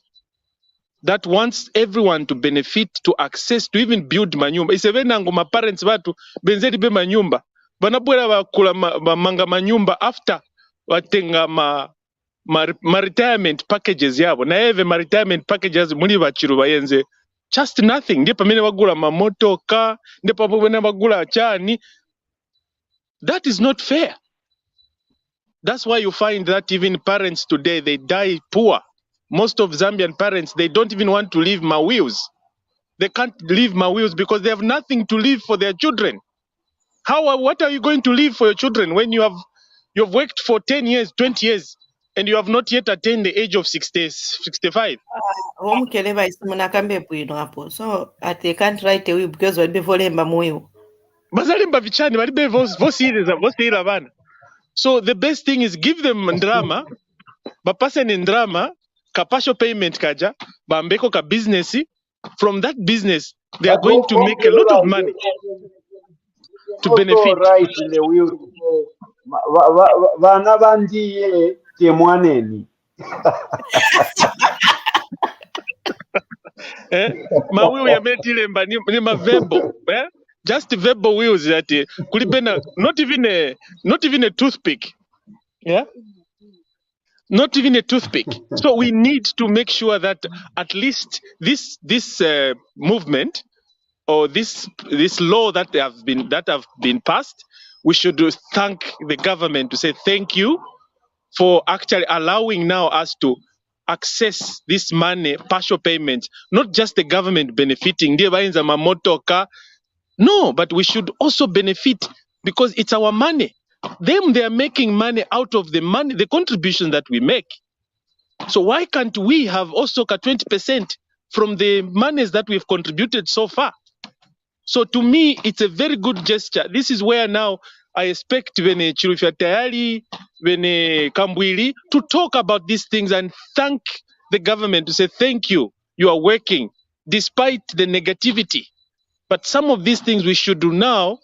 that wants everyone to benefit, to access, to even build manyumba. Isevenango ma parents watu benzeri be manyumba. Banabwera bakula manga manyumba after watenga ma retirement packages yabo. Na eve ma retirement packages muli bachiru bayenze. Just nothing. Ndipo pamene wagula mamoto car, ndipo pamene wagula chani. That is not fair. That's why you find that even parents today, they die poor. Most of Zambian parents, they don't even want to leave mawills. They can't leave mawills because they have nothing to leave for their children. What are you going to leave for your children when you've worked for 10 years, 20 years, and you have not yet attained the age of 65? So they can't write away because we'll be volemba moyo. So the best thing is give them drama, but person in drama, partial payment kaja, bambeko ka business. From that business, they are going to make a lot of money to benefit. Right in the wheel. Vana vandiye temwaneni. Ma wheel ya metile mba ni ma verbal. Just verbal wheels that kulibena not even a toothpick. Yeah? Not even a toothpick. So we need to make sure that at least this movement or this law that have been passed, we should thank the government to say thank you for actually allowing now us to access this money, partial payments, not just the government benefiting. No, but we should also benefit because it's our money. They are making money out of the money, the contribution that we make. So why can't we have also 20% from the monies that we've contributed so far? So to me, it's a very good gesture. This is where now I expect Vene Chirufya Tayari, Vene Kambwili to talk about these things and thank the government to say, thank you, you are working despite the negativity. But some of these things we should do now,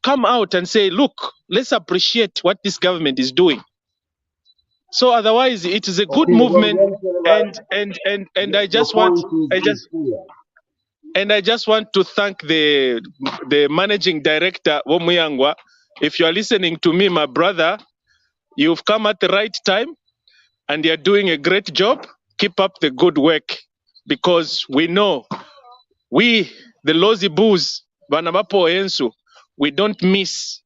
come out and say, look, let's appreciate what this government is doing. So otherwise, it is a good movement. And I just want to thank the managing director Womuyangwa. If you are listening to me, my brother, you've come at the right time and you're doing a great job. Keep up the good work, because we know we, the Lozi Boos, Banabapo Ensu, we don't miss.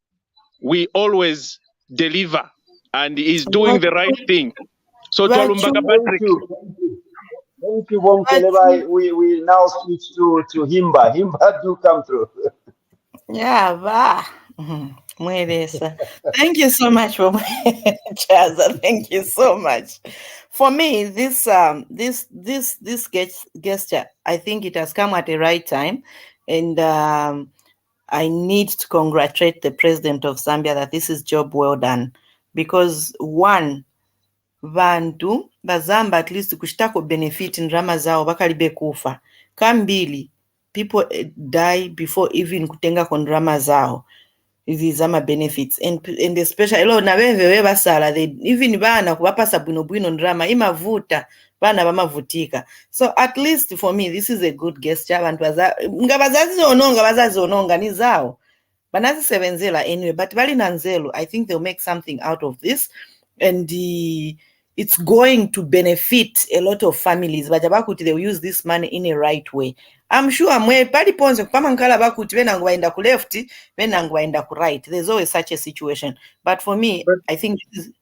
We always deliver, and he's doing the right thing. So Twalumbaka Patrick. Thank you, Bomkeleba. We now switch to Himba. Himba, do come through. Yeah, bah. Mwelesa. Thank you so much for Chaza. Thank you so much. For me, this gesture, I think it has come at the right time, and I need to congratulate the president of Zambia that this is job well done, because one, vantu bazamba at least kushitako benefit ndrama zao bakalibe kufa. Kambili, people die before even kutenga kondrama zao. These are my benefits, and especially na wewe basala, they even bana kubapasa bwino ndrama imavuta bana bamavutika. So at least for me, this is a good gesture. Abantu ngabazazi ononga ni zao banazi sebenzela anyway, but bali nanzelo, I think they'll make something out of this, and it's going to benefit a lot of families. But they'll use this money in a right way. I'm sure right. There's always such a situation. But for me, I think this is...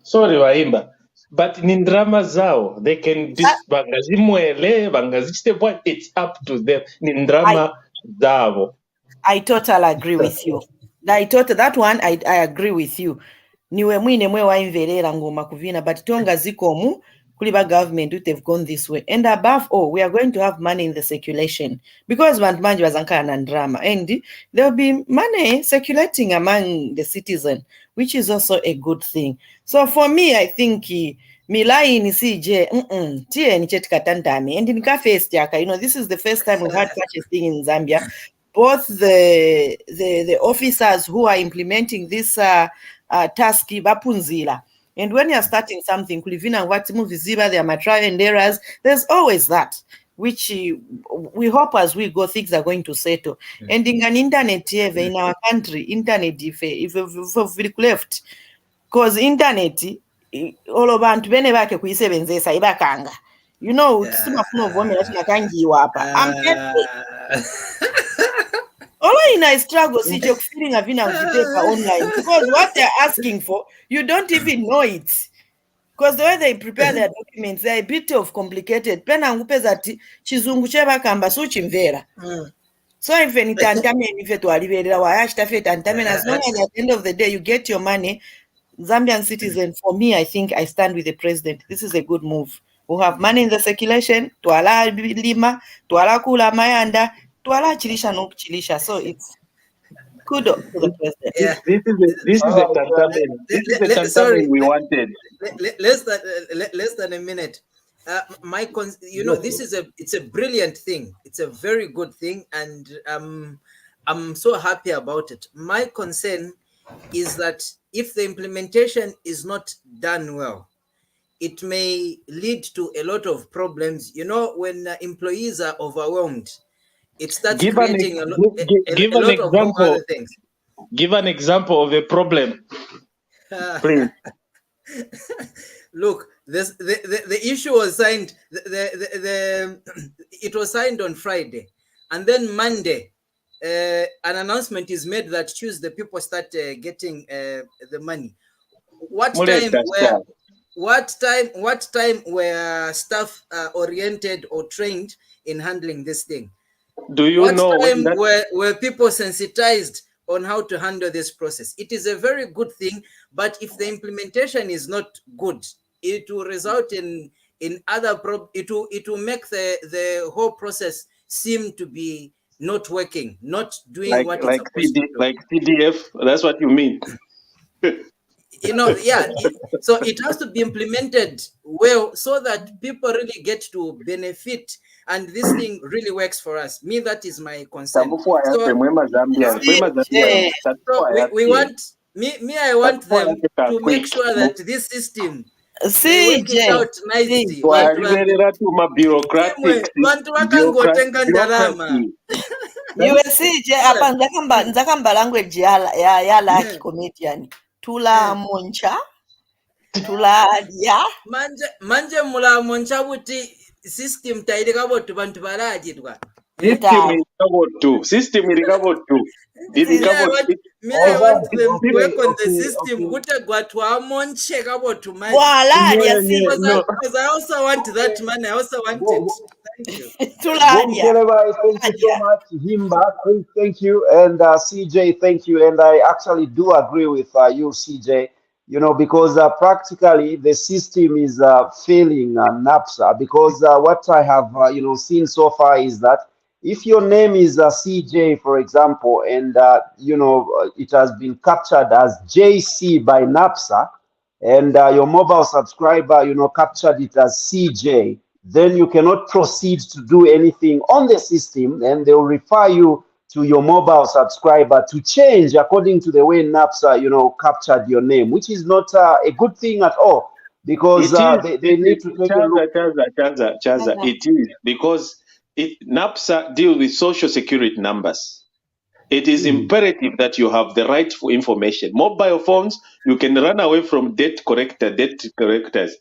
Sorry, Waimba. But in drama zao, they can it's up to them. In drama zao. I totally agree with you. That one, I agree with you. Niwe mwine mwe wa imverera ngoma kuvina, but tonga zikomu kuliba government, they've gone this way. And above all, we are going to have money in the circulation, because manji wazankara na drama, and there'll be money circulating among the citizen, which is also a good thing. So for me, I think milai ni CJ tie ni chetika tantami, and in cafe yaka, this is the first time we've had such a thing in Zambia. Both the officers who are implementing this task bapunzila. And when you're starting something, there are trial and errors. There's always that, which we hope as we go, things are going to settle. And in an internet in our country, internet if we left, because internet all about whenever we say ibakanga. All I struggle feeling online, because what they're asking for, you don't even know it. Because the way they prepare their documents, they're a bit of complicated. So even as long as at the end of the day you get your money, Zambian citizen, for me, I think I stand with the president. This is a good move. We have money in the circulation, tuala lima, tuala kula mayanda, tuala chilisha no chilisha. So it's kudos to the president. Yeah. This is the tantamen we wanted. Less than a minute. This is it's a brilliant thing. It's a very good thing, and I'm so happy about it. My concern is that if the implementation is not done well, it may lead to a lot of problems. When employees are overwhelmed, it starts creating a lot of other things. Give an example of a problem, please. Look, the issue was signed. It was signed on Friday, and then Monday, an announcement is made that Tuesday people start getting the money. What time were staff oriented or trained in handling this thing? Do you know what time were people sensitized on how to handle this process? It is a very good thing, but if the implementation is not good, it will result in other it will make the whole process seem to be not working, not doing what it's supposed to do. Like CDF, that's what you mean. Yeah. So it has to be implemented well so that people really get to benefit, and this thing really works for us. Me, that is my concern. I want them to make sure that this system They work it out nicely. Twaliberera tuma bureaucratic Bantu vakangotenga ndarama. Iwe CJ apa nzakamba language ya lucky comedian. Tula moncha. Tula manje mula moncha buti system tairika botu bantu balajidwa. System irikabotu. Me, I want them to work on the system. Because I also want that money. I also want it. Thank you. Thank you so much, Himba. Thank you. And CJ, thank you. And I actually do agree with you, CJ, because practically the system is failing NAPSA, because what I have, seen so far is that if your name is CJ, for example, and it has been captured as JC by NAPSA, and your mobile subscriber, captured it as CJ, then you cannot proceed to do anything on the system, and they will refer you to your mobile subscriber to change according to the way NAPSA, captured your name, which is not a good thing at all, because they need to take a look. Chaza, it is because NAPSA deals with social security numbers. It is imperative that you have the right information. Mobile phones, you can run away from debt correctors.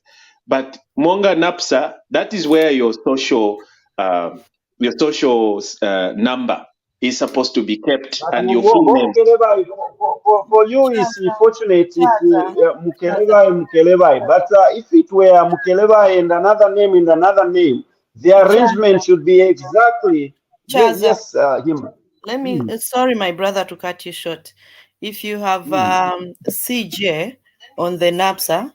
But Monga NAPSA, that is where your social number is supposed to be kept, and your full name. For you, it's fortunate if Mukelebai. But if it were Mukelebai and another name, the arrangement should be exactly yes, him. Let me sorry, my brother, to cut you short. If you have CJ on the NAPSA,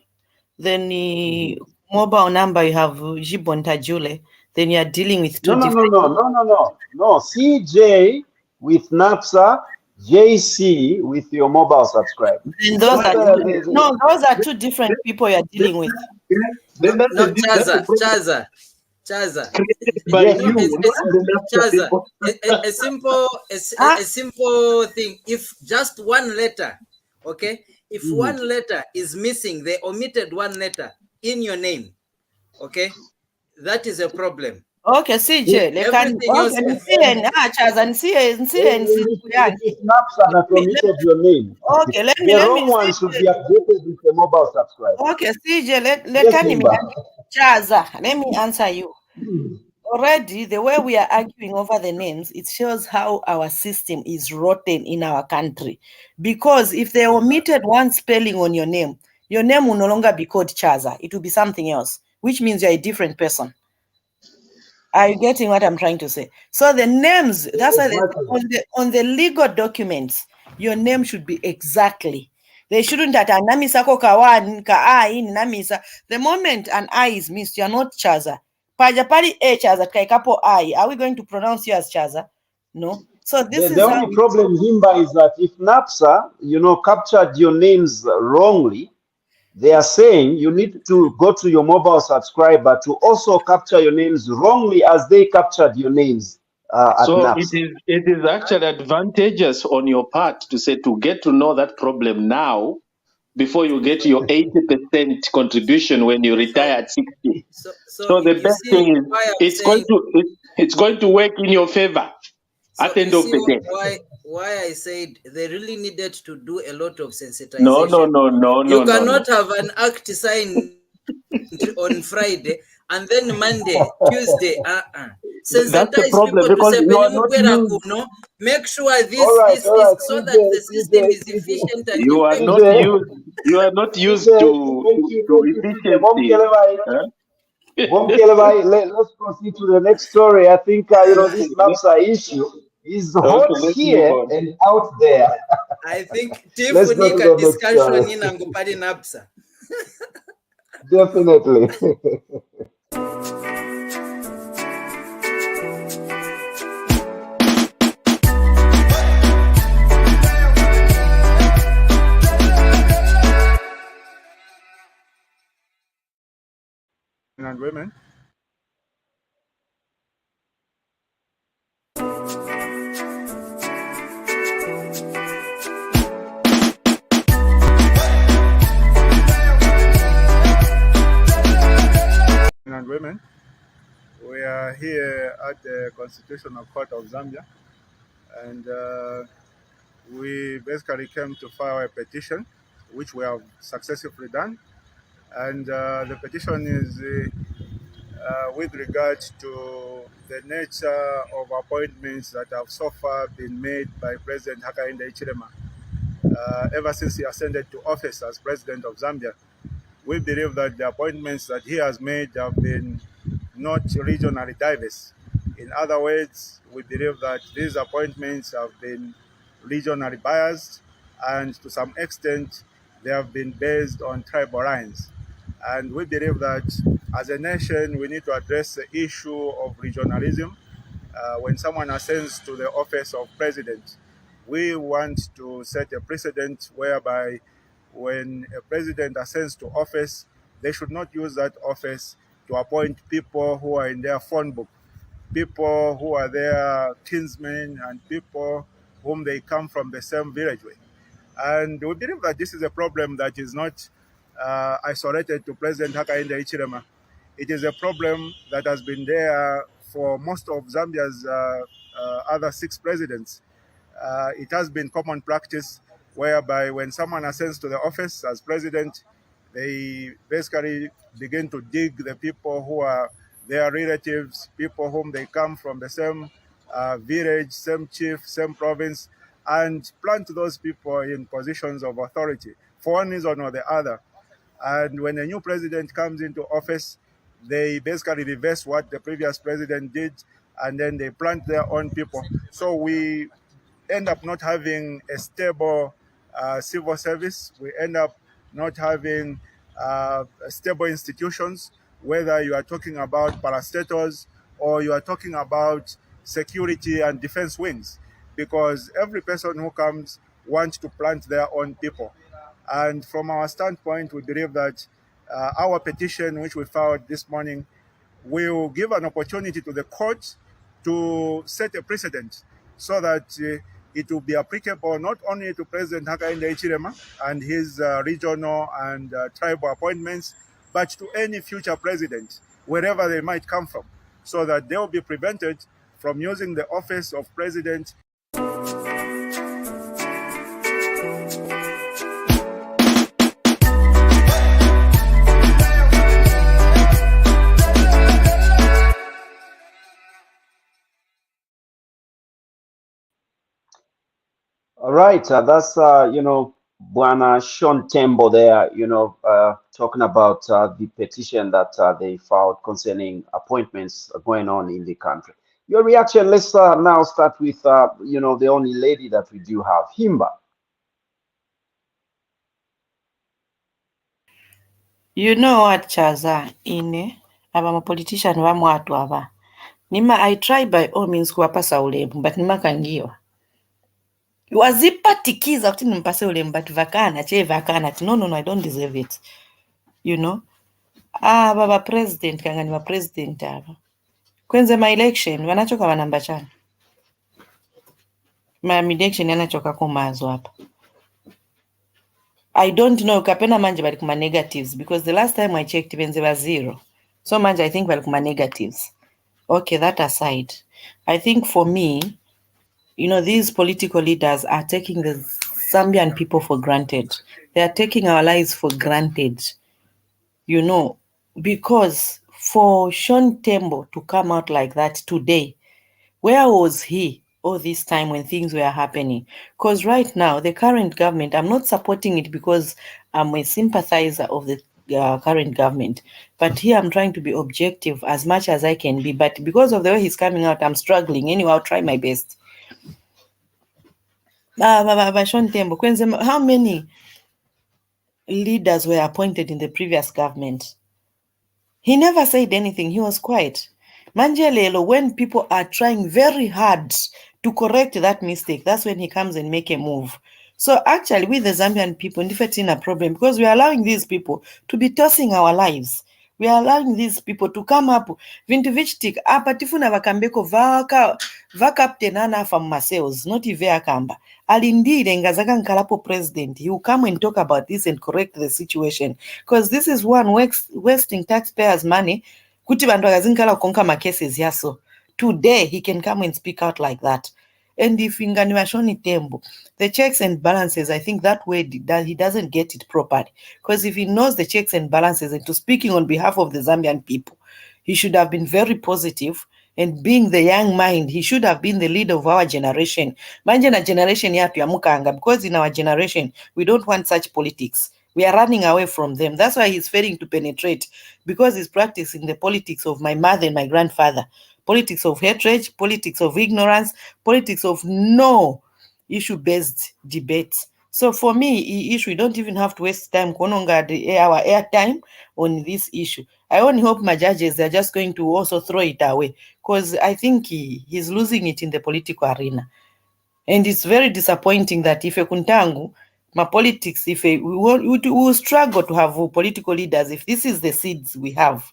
then the mobile number you have Jibonta Jule, then you are dealing with two different. No. CJ with NAPSA, JC with your mobile subscriber. And those are two different people you are dealing with. Chaza. A simple thing. If just one letter, okay? If one letter is missing, they omitted one letter in your name, okay? That is a problem. Okay, CJ. Your name. Okay, let me should be updated with the mobile subscriber. Okay, CJ, Chaza, let me answer you. Already, the way we are arguing over the names, it shows how our system is rotten in our country. Because if they omitted one spelling on your name will no longer be called Chaza. It will be something else, which means you're a different person. Are you getting what I'm trying to say? So the names, that's why on the legal documents, your name should be exactly. They shouldn't have namisa ko kawan ka I namisa. The moment an I is missed, you're not Chaza. Pajapari e Chaza kaikapo I. Are we going to pronounce you as Chaza? No. So this is the only problem, Himba, is that if NAPSA, captured your names wrongly, they are saying you need to go to your mobile subscriber to also capture your names wrongly as they captured your names. So it is actually advantageous on your part to get to know that problem now before you get your 80% contribution when you retire at 60. So the best thing is it's going to work in your favor at the end of the day. Why I said they really needed to do a lot of sensitization. No. You cannot have an act signed on Friday and then Monday, Tuesday. That's the problem, because you are not used. Make sure this so that the system is efficient. And you are not used to efficiency. Let's proceed to the next story. I think this NAPSA issue is hot here and out there. I think Tifunika discussion in Angopadi NAPSA. Definitely. And women. We are here at the Constitutional Court of Zambia, and we basically came to file a petition, which we have successfully done. And the petition is with regard to the nature of appointments that have so far been made by President Hakainde Hichilema ever since he ascended to office as President of Zambia. We believe that the appointments that he has made have been not regionally diverse. In other words, we believe that these appointments have been regionally biased, and to some extent, they have been based on tribal lines. And we believe that as a nation, we need to address the issue of regionalism. When someone ascends to the office of president, we want to set a precedent whereby when a president ascends to office, they should not use that office to appoint people who are in their phone book, people who are their kinsmen, and people whom they come from the same village with. And we believe that this is a problem that is not isolated to President Hakainde Hichilema. It is a problem that has been there for most of Zambia's other 6 presidents. It has been common practice whereby when someone ascends to the office as president, they basically begin to dig the people who are their relatives, people whom they come from the same village, same chief, same province, and plant those people in positions of authority for one reason or the other. And when a new president comes into office, they basically reverse what the previous president did, and then they plant their own people. So we end up not having a stable civil service. We end up not having stable institutions, whether you are talking about parastatals or you are talking about security and defense wings, because every person who comes wants to plant their own people. And from our standpoint, we believe that our petition, which we filed this morning, will give an opportunity to the court to set a precedent so that it will be applicable not only to President Hakainde Hichilema and his regional and tribal appointments, but to any future president, wherever they might come from, so that they will be prevented from using the office of president. All right, that's Bwana Sean Tembo there, talking about the petition that they filed concerning appointments going on in the country. Your reaction? Let's now start with the only lady that we do have, Himba. You know what, Chaza, aba politician bamu watu aba. Nima I try by all means kuwapasa ulemu, but nima kangiwa. Wazipatikiza kuti nimpase ulemu, but vakana, no, I don't deserve it. Baba president, kangani wa president aba. Kwenze ma election, wanachoka wanamba chana. Ma election yanachoka kumazo hapa. I don't know, kapena manje bali kuma negatives, because the last time I checked, even there was 0. So manje I think bali kuma negatives. Okay, that aside, I think for me, these political leaders are taking the Zambian people for granted. They are taking our lives for granted, because for Sean Tembo to come out like that today, where was he all this time when things were happening? Because right now, the current government, I'm not supporting it because I'm a sympathizer of the current government, but here I'm trying to be objective as much as I can be. But because of the way he's coming out, I'm struggling. Anyway, I'll try my best. Sean Tembo, how many leaders were appointed in the previous government? He never said anything. He was quiet. Manjelelo, when people are trying very hard to correct that mistake, that's when he comes and make a move. So actually, with the Zambian people, in fact, in a problem, because we are allowing these people to be tossing our lives. We are allowing these people to come up. Vintu vichtik, apatifuna vakambeko vakaptenana from Maseos, not Ivea Kamba. Alindire ngazaka nkalapo president. He will come and talk about this and correct the situation. Because this is one wasting taxpayers' money kuti vantu vakazingala kukonka macases yaso. Today he can come and speak out like that. And if Ngani Shoni Tembo, the checks and balances, I think that way that he doesn't get it properly. Because if he knows the checks and balances and to speaking on behalf of the Zambian people, he should have been very positive. And being the young mind, he should have been the leader of our generation. Manjana generation yatu ya mukanga, because in our generation, we don't want such politics. We are running away from them. That's why he's failing to penetrate, because he's practicing the politics of my mother and my grandfather. Politics of hatred, politics of ignorance, politics of no issue-based debates. So for me, we don't even have to waste time our airtime on this issue. I only hope my judges are just going to also throw it away, because I think he's losing it in the political arena. And it's very disappointing that if Kuntangu, my politics, if we will struggle to have political leaders, if this is the seeds we have.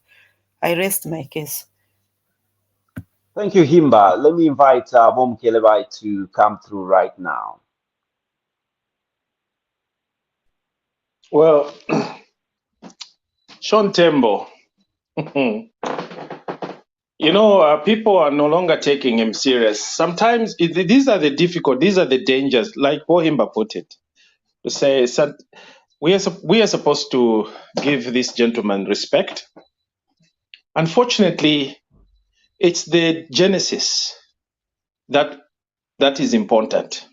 I rest my case. Thank you, Himba. Let me invite Mom Kelebai to come through right now. Well, Sean Tembo, people are no longer taking him serious. Sometimes these are the dangers, like Himba put it, to say we are supposed to give this gentleman respect. Unfortunately, it's the genesis that is important.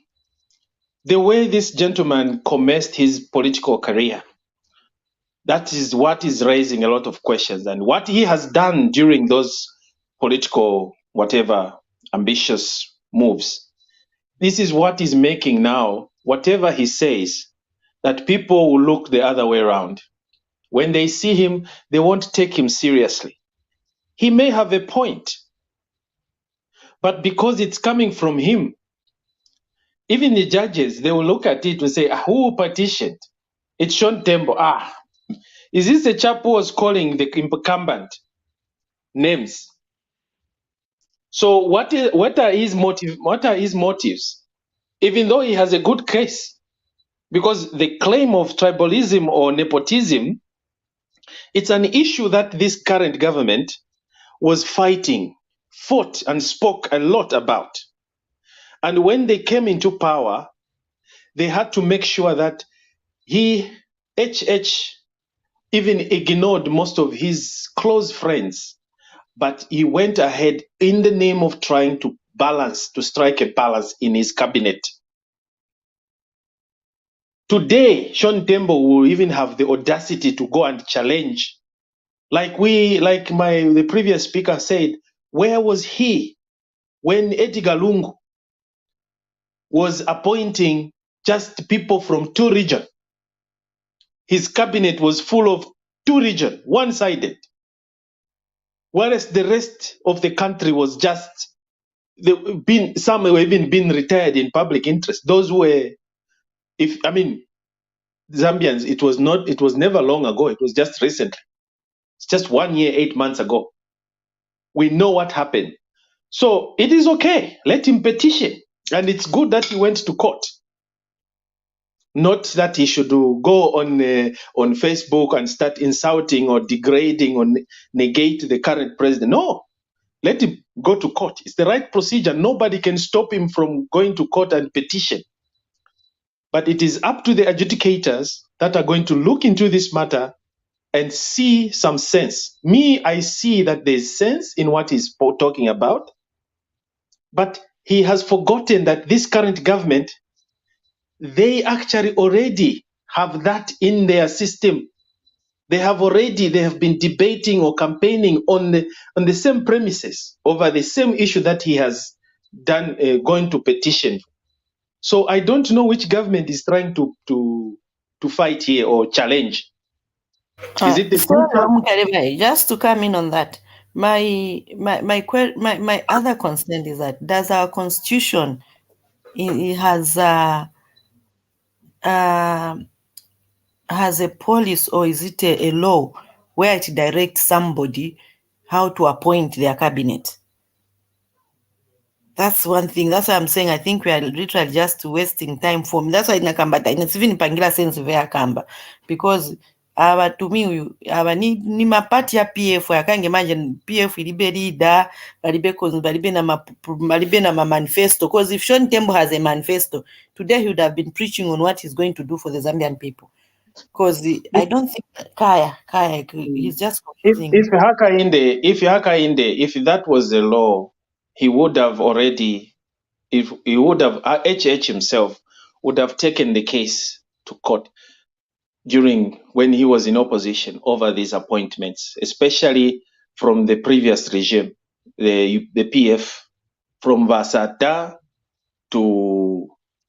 The way this gentleman commenced his political career, that is what is raising a lot of questions. And what he has done during those political, ambitious moves, this is what is making now, whatever he says, that people will look the other way around. When they see him, they won't take him seriously. He may have a point, but because it's coming from him, even the judges, they will look at it and say, who petitioned? It's Sean Tembo. Is this the chap who was calling the incumbent names? So what are his motives? Even though he has a good case, because the claim of tribalism or nepotism, it's an issue that this current government was fought and spoke a lot about. And when they came into power, they had to make sure that HH even ignored most of his close friends, but he went ahead in the name of trying to strike a balance in his cabinet. Today, Sean Tembo will even have the audacity to go and challenge. The previous speaker said, where was he when Edgar Lungu was appointing just people from two regions? His cabinet was full of two regions, one-sided. Whereas the rest of the country was just, some were even being retired in public interest. Those were, Zambians, it was never long ago, it was just recently. It's just 1 year, 8 months ago. We know what happened. So it is okay, let him petition. And it's good that he went to court. Not that he should go on Facebook and start insulting or degrading or negate the current president. No, let him go to court. It's the right procedure. Nobody can stop him from going to court and petition. But it is up to the adjudicators that are going to look into this matter and see some sense. I see that there's sense in what he's talking about, but he has forgotten that this current government, they actually already have that in their system. They have been debating or campaigning on the same premises over the same issue that he has done, going to petition. So I don't know which government is trying to fight here or challenge. Is it the just to come in on that? My other concern is that does our constitution has a policy, or is it a law where it directs somebody how to appoint their cabinet? That's one thing. That's why I'm saying I think we are literally just wasting time for me. That's why it's even Pangila sense of Kamba, because aba tumiuyu aba ni mapati ya PF akange imagine PF ilibe leader balibe na manifesto, because if Sean Tembo has a manifesto today, he would have been preaching on what he's going to do for the Zambian people, because I don't think Kaya he's just confusing. If that was the law, he would have already, HH himself would have taken the case to court when he was in opposition over these appointments, especially from the previous regime, the PF, from Vasata to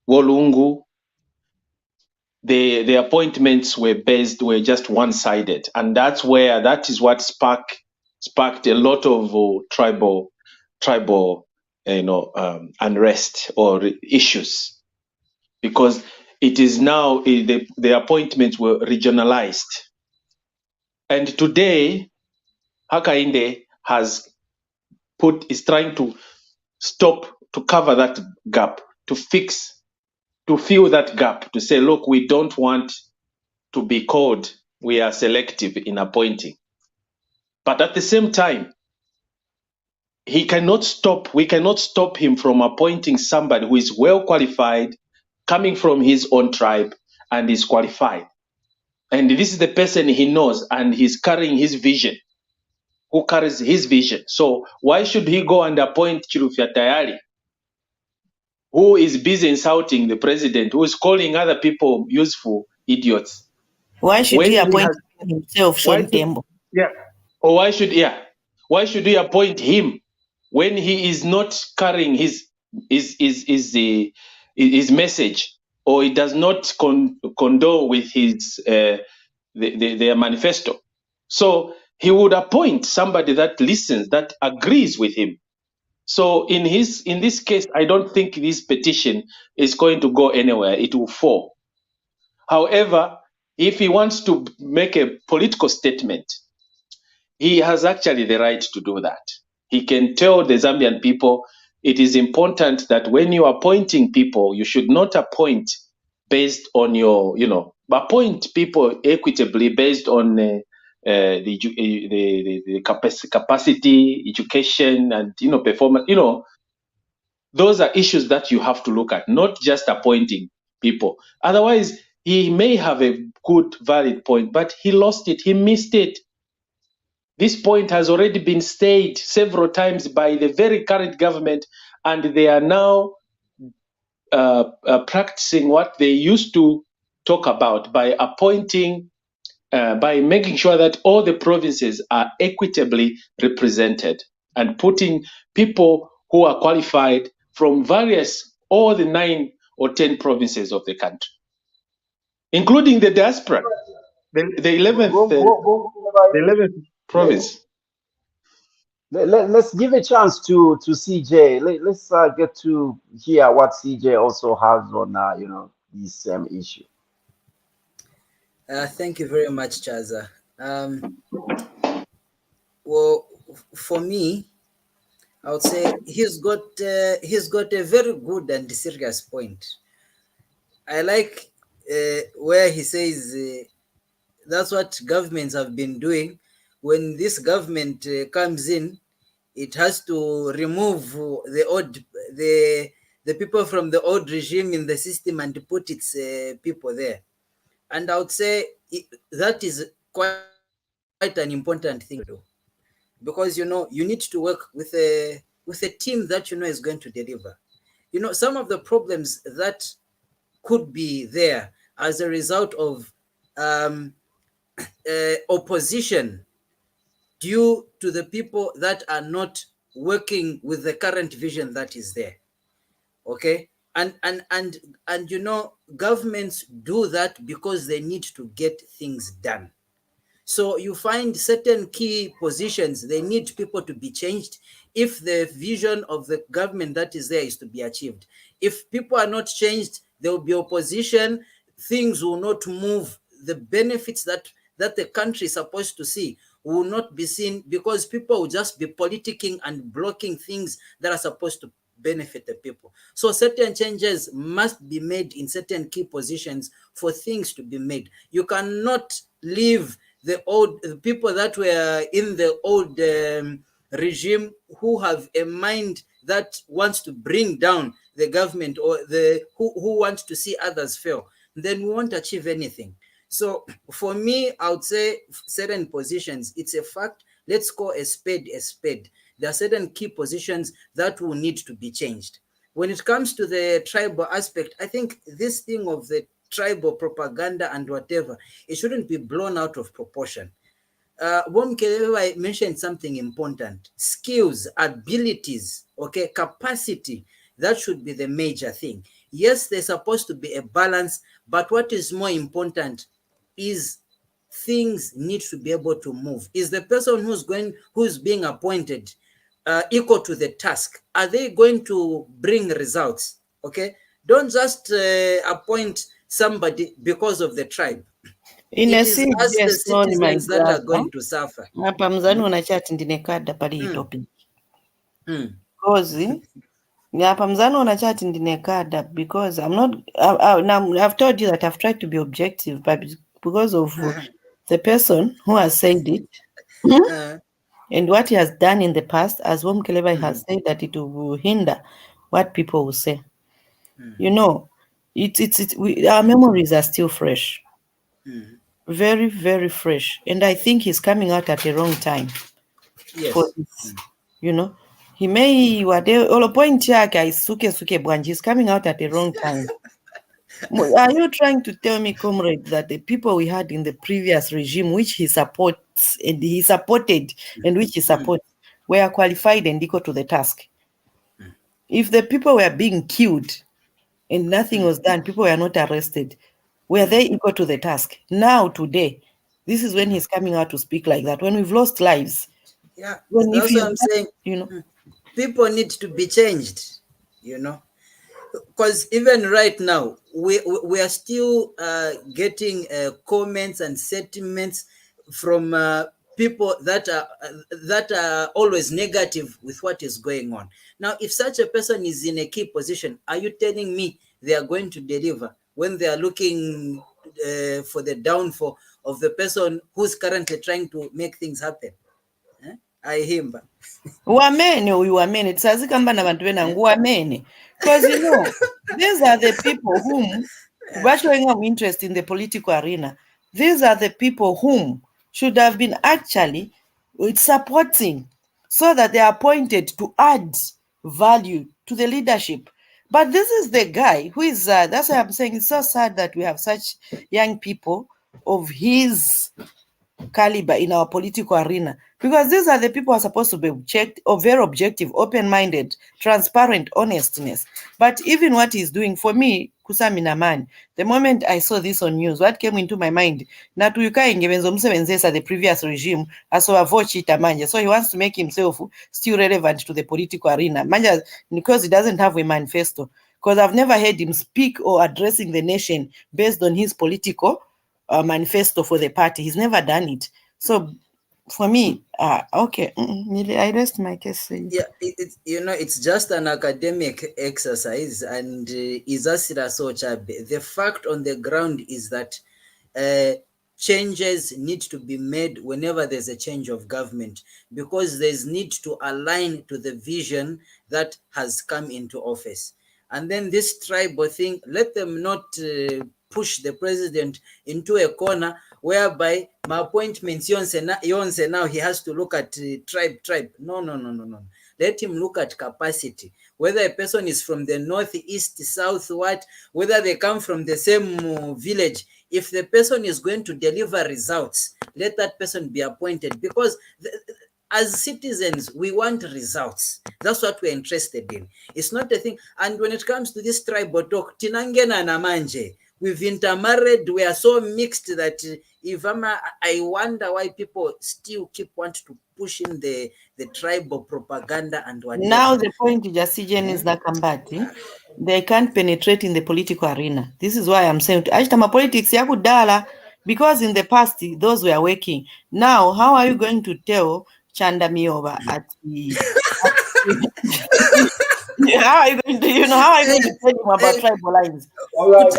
Wolungu. The appointments were just one-sided, and that is what sparked a lot of tribal unrest or issues, because it is now the appointments were regionalized. And today Hakainde is trying to cover that gap, to fill that gap, to say, look, we don't want to be called we are selective in appointing. But at the same time, we cannot stop him from appointing somebody who is well qualified, coming from his own tribe, and is qualified. And this is the person he knows, and he's carrying his vision. Who carries his vision? So why should he go and appoint Chilufya Tayari, who is busy insulting the president, who is calling other people useful idiots? Why should he appoint himself, Sean Tembo? Yeah. Or why should he appoint him when he is not carrying his message, or he does not condone with his their manifesto? So he would appoint somebody that listens, that agrees with him. So in this case, I don't think this petition is going to go anywhere. It will fall. However, if he wants to make a political statement, he has actually the right to do that. He can tell the Zambian people it is important that when you are appointing people, you should not appoint based on appoint people equitably based on the capacity, education, and performance. Those are issues that you have to look at, not just appointing people. Otherwise, he may have a good, valid point, but he lost it. He missed it. This point has already been stayed several times by the very current government, and they are now practicing what they used to talk about by appointing, by making sure that all the provinces are equitably represented and putting people who are qualified from all the 9 or 10 provinces of the country, including the diaspora, the 11th province. Let's give a chance to CJ. Let's get to hear what CJ also has on this same issue. Thank you very much, Chaza. Well, for me, I would say he's got a very good and serious point. I like where he says that's what governments have been doing. When this government comes in, it has to remove the people from the old regime in the system and put its people there. And I would say that is quite an important thing to do, because you need to work with a team that is going to deliver. Some of the problems that could be there as a result of opposition due to the people that are not working with the current vision that is there. Okay, and governments do that because they need to get things done. So you find certain key positions, they need people to be changed if the vision of the government that is there is to be achieved. If people are not changed, there will be opposition, things will not move. The benefits that the country is supposed to see will not be seen, because people will just be politicking and blocking things that are supposed to benefit the people. So certain changes must be made in certain key positions for things to be made. You cannot leave the people that were in the old regime who have a mind that wants to bring down the government, or who want to see others fail. Then we won't achieve anything. So for me, I would say certain positions, it's a fact. Let's call a spade a spade. There are certain key positions that will need to be changed. When it comes to the tribal aspect, I think this thing of the tribal propaganda and whatever, it shouldn't be blown out of proportion. I mentioned something important: skills, abilities, okay, capacity. That should be the major thing. Yes, there's supposed to be a balance, but what is more important is things need to be able to move. Is the person who's being appointed equal to the task? Are they going to bring results? Okay, don't just appoint somebody because of the tribe. In It a is scene, us, the yes, sorry, my citizens, that are brother. going to suffer. Hapa mzani unachati ndinekada pali hii topic. Because hapa mzani unachati ndinekada because I'm not. Now I've told you that I've tried to be objective, but because of the person who has said it and what he has done in the past, as Womkeleba has said that it will hinder what people will say. You know, our memories are still fresh. Very, very fresh. And I think he's coming out at the wrong time. Yes. For this. You know, he may all point suke bwanji. He's coming out at the wrong time. Are you trying to tell me, comrade, that the people we had in the previous regime, which he supports and he supported and which he supports, were qualified and equal to the task? If the people were being killed and nothing was done, people were not arrested, were they equal to the task? Now, today, this is when he's coming out to speak like that, when we've lost lives. Yeah, that's what I'm saying. You know, people need to be changed, you know, because even right now, we are still getting comments and sentiments from people that are always negative with what is going on. Now, if such a person is in a key position, are you telling me they are going to deliver when they are looking for the downfall of the person who's currently trying to make things happen? Ayihimba. Wamene uwamene tsazikamba na bantu bena nguwamene, because you know these are the people whom showing up interest in the political arena. These are the people whom should have been actually supporting, so that they are appointed to add value to the leadership. But this is the guy who is that's why I'm saying it's so sad that we have such young people of his caliber in our political arena, because these are the people who are supposed to be checked, or very objective, open-minded, transparent, honestness. But even what he's doing, for me, Kusamina man, the moment I saw this on news, what came into my mind, the previous regime, so he wants to make himself still relevant to the political arena, because he doesn't have a manifesto. Because I've never heard him speak or addressing the nation based on his political manifesto for the party. He's never done it. So for me, okay, I rest my case. Yeah, you know, it's just an academic exercise, and the fact on the ground is that changes need to be made whenever there's a change of government, because there's need to align to the vision that has come into office. And then this tribal thing, let them not push the president into a corner whereby my appointments Yonse now he has to look at tribe. No. Let him look at capacity. Whether a person is from the north, east, south, whether they come from the same village, if the person is going to deliver results, let that person be appointed, because as citizens, we want results. That's what we're interested in. It's not a thing. And when it comes to this tribal talk, Tinangena na manje, we've intermarried. We are so mixed that I wonder why people still keep wanting to push in the tribal propaganda and whatever. Now the point Jasijen is that Kambati, they can't penetrate in the political arena. This is why I'm saying Ajitama politics yakudala, because in the past those were working. Now, how are you going to tell Chanda Mioba at the How are you going to, how are you going to tell him about tribal lines? All right.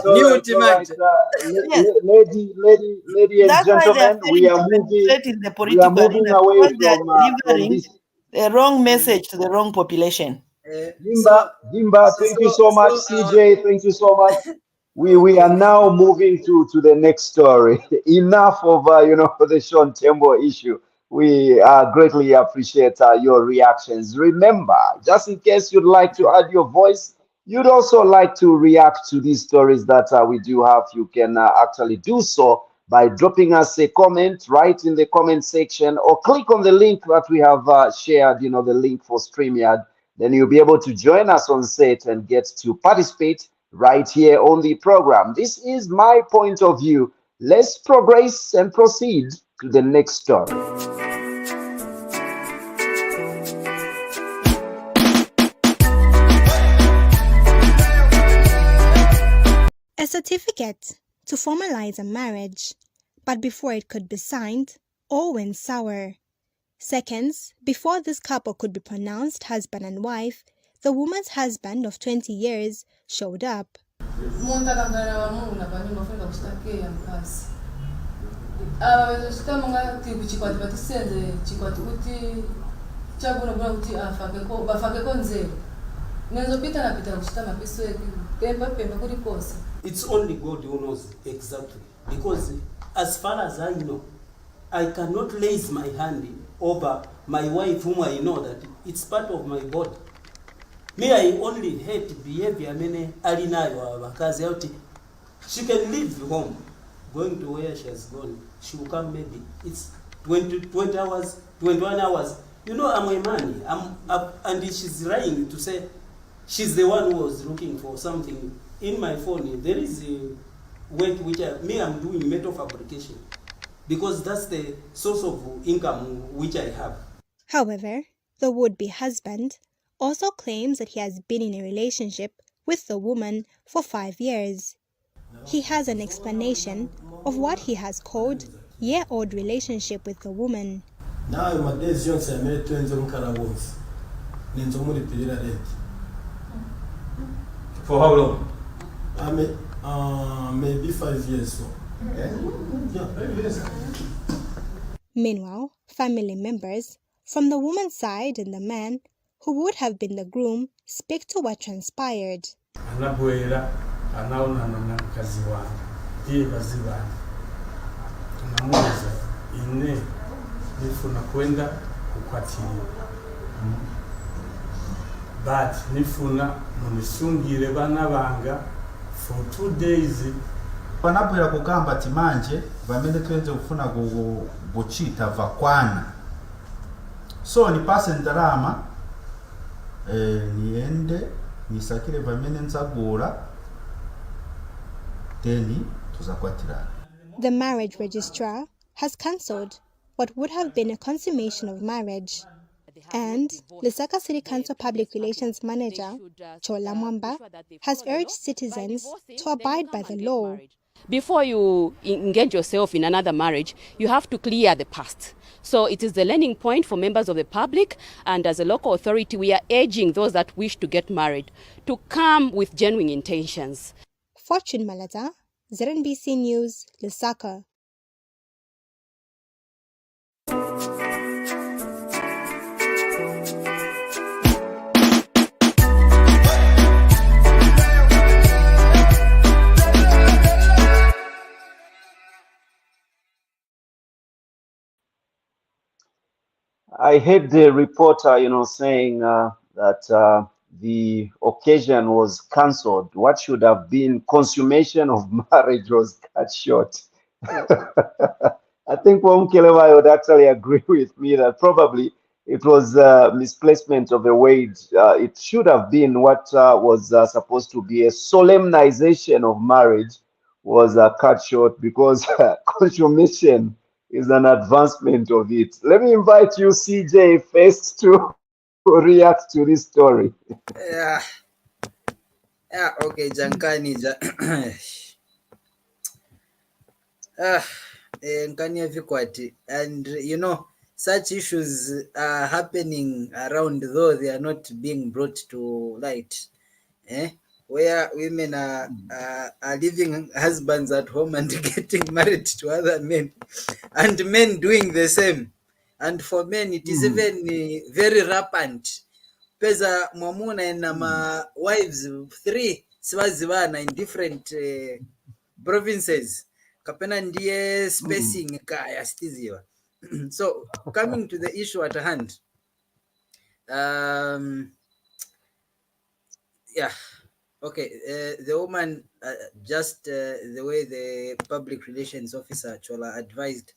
Lady and That's why they are gentlemen, failing to penetrate in the we are political moving arena, away because they are from delivering this. the wrong message to the wrong population. Dimba, thank you so much. CJ, thank you so much. We are now moving to the next story. Enough of the Sean Tembo issue. We greatly appreciate your reactions. Remember, just in case you'd like to add your voice, you'd also like to react to these stories that we do have, you can actually do so by dropping us a comment right in the comment section, or click on the link that we have shared, the link for StreamYard. Then you'll be able to join us on set and get to participate right here on the program. This is my point of view. Let's progress and proceed to the next story. A certificate to formalize a marriage, but before it could be signed, all went sour. Seconds before this couple could be pronounced husband and wife, the woman's husband of 20 years showed up. It's only God who knows exactly, because as far as I know, I cannot raise my hand over my wife, whom I know that it's part of my body. Me, I only hate behavior. She can leave home, going to where she has gone. She will come, maybe it's 20 hours, 21 hours. I'm a man. I'm up, and she's lying to say she's the one who was looking for something. In my phone, there is a work which I'm doing metal fabrication, because that's the source of income which I have. However, the would-be husband also claims that he has been in a relationship with the woman for 5 years. He has an explanation of what he has called year-old relationship with the woman. Now my days Johnson I made 20 carabos. For how long? Maybe 5 years. So. Yeah, 5 years. Meanwhile, family members from the woman's side and the man, who would have been the groom, speak to what transpired. But nifuna munisungire bana banga for 2 days. Panabwera kugamba ati manje bamene twenze kufuna guchita vakwana, so nipase ndalama niende nisakire bamene nzagura then tuzakwatirana. The marriage registrar has cancelled what would have been a consummation of marriage. And Lusaka City Council Public Relations Manager, Chola Mwamba, has urged citizens to abide by the law. Before you engage yourself in another marriage, you have to clear the past. So it is the learning point for members of the public, and as a local authority, we are urging those that wish to get married to come with genuine intentions. Fortune Malata, ZNBC News, Lusaka. I heard the reporter, saying that the occasion was cancelled. What should have been consummation of marriage was cut short. I think Wamkelewa would actually agree with me that probably it was misplacement of the word. It should have been what was supposed to be a solemnization of marriage was cut short, because consummation is an advancement of it. Let me invite you, CJ, first to react to this story. Yeah, okay, Jankani. Nkani Vikwati. And such issues are happening around, though they are not being brought to light. Where women are leaving husbands at home and getting married to other men, and men doing the same. And for men, it is even very rampant. Pesa mwamuna and my wives 3 swazivana in different provinces. Kapena ndiye spacing kaya stiziwa. So coming to the issue at hand, yeah. Okay, the woman, just the way the public relations officer Chola advised,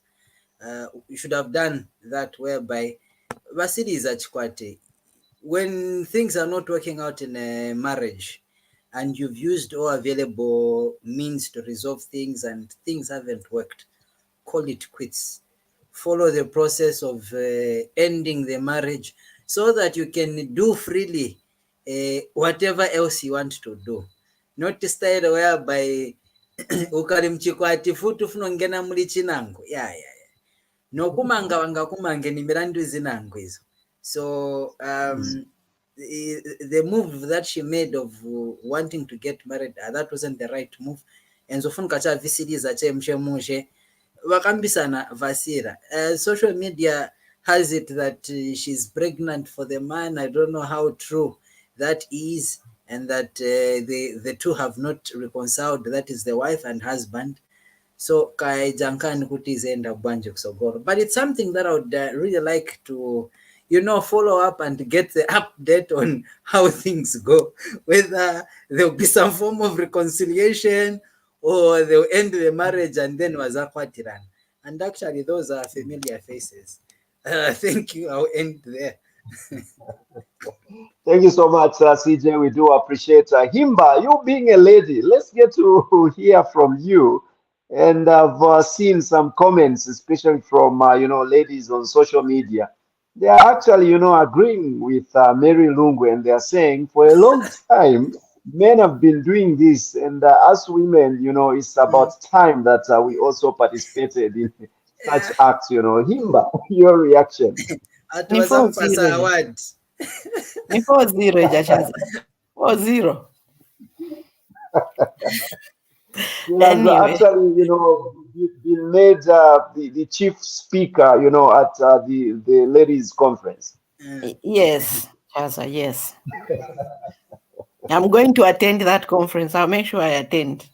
you should have done that, whereby Vasili is Chikwate. When things are not working out in a marriage and you've used all available means to resolve things and things haven't worked, call it quits. Follow the process of ending the marriage so that you can do freely whatever else you want to do. Not to style whereby ukalimchikwati futu funongena muli chinango. Yeah. No kumanga wanga kumange ni mirandu zinango hizo. So the move that she made of wanting to get married, that wasn't the right move. And so fun kacha visidi za mshemushe wakambisana Vasira. Social media has it that she's pregnant for the man. I don't know how true that is, and that the two have not reconciled. That is the wife and husband. So kai jankan kuti zenda bwanje kusogoro. But it's something that I would really like to, follow up and get the update on how things go, whether there'll be some form of reconciliation or they'll end the marriage and then wazakwatiran. And actually those are familiar faces. Thank you. I'll end there. Thank you so much, CJ. We do appreciate Himba, you being a lady. Let's get to hear from you. And I've seen some comments, especially from ladies on social media. They are actually agreeing with Mary Lungu, and they are saying for a long time men have been doing this, and as women, it's about time that we also participated in such acts. Himba, your reaction? Ni 4-0, Jashaza. 4-0. He has actually, been made the chief speaker, at the ladies' conference. Yes, Chaza, yes. I'm going to attend that conference. I'll make sure I attend.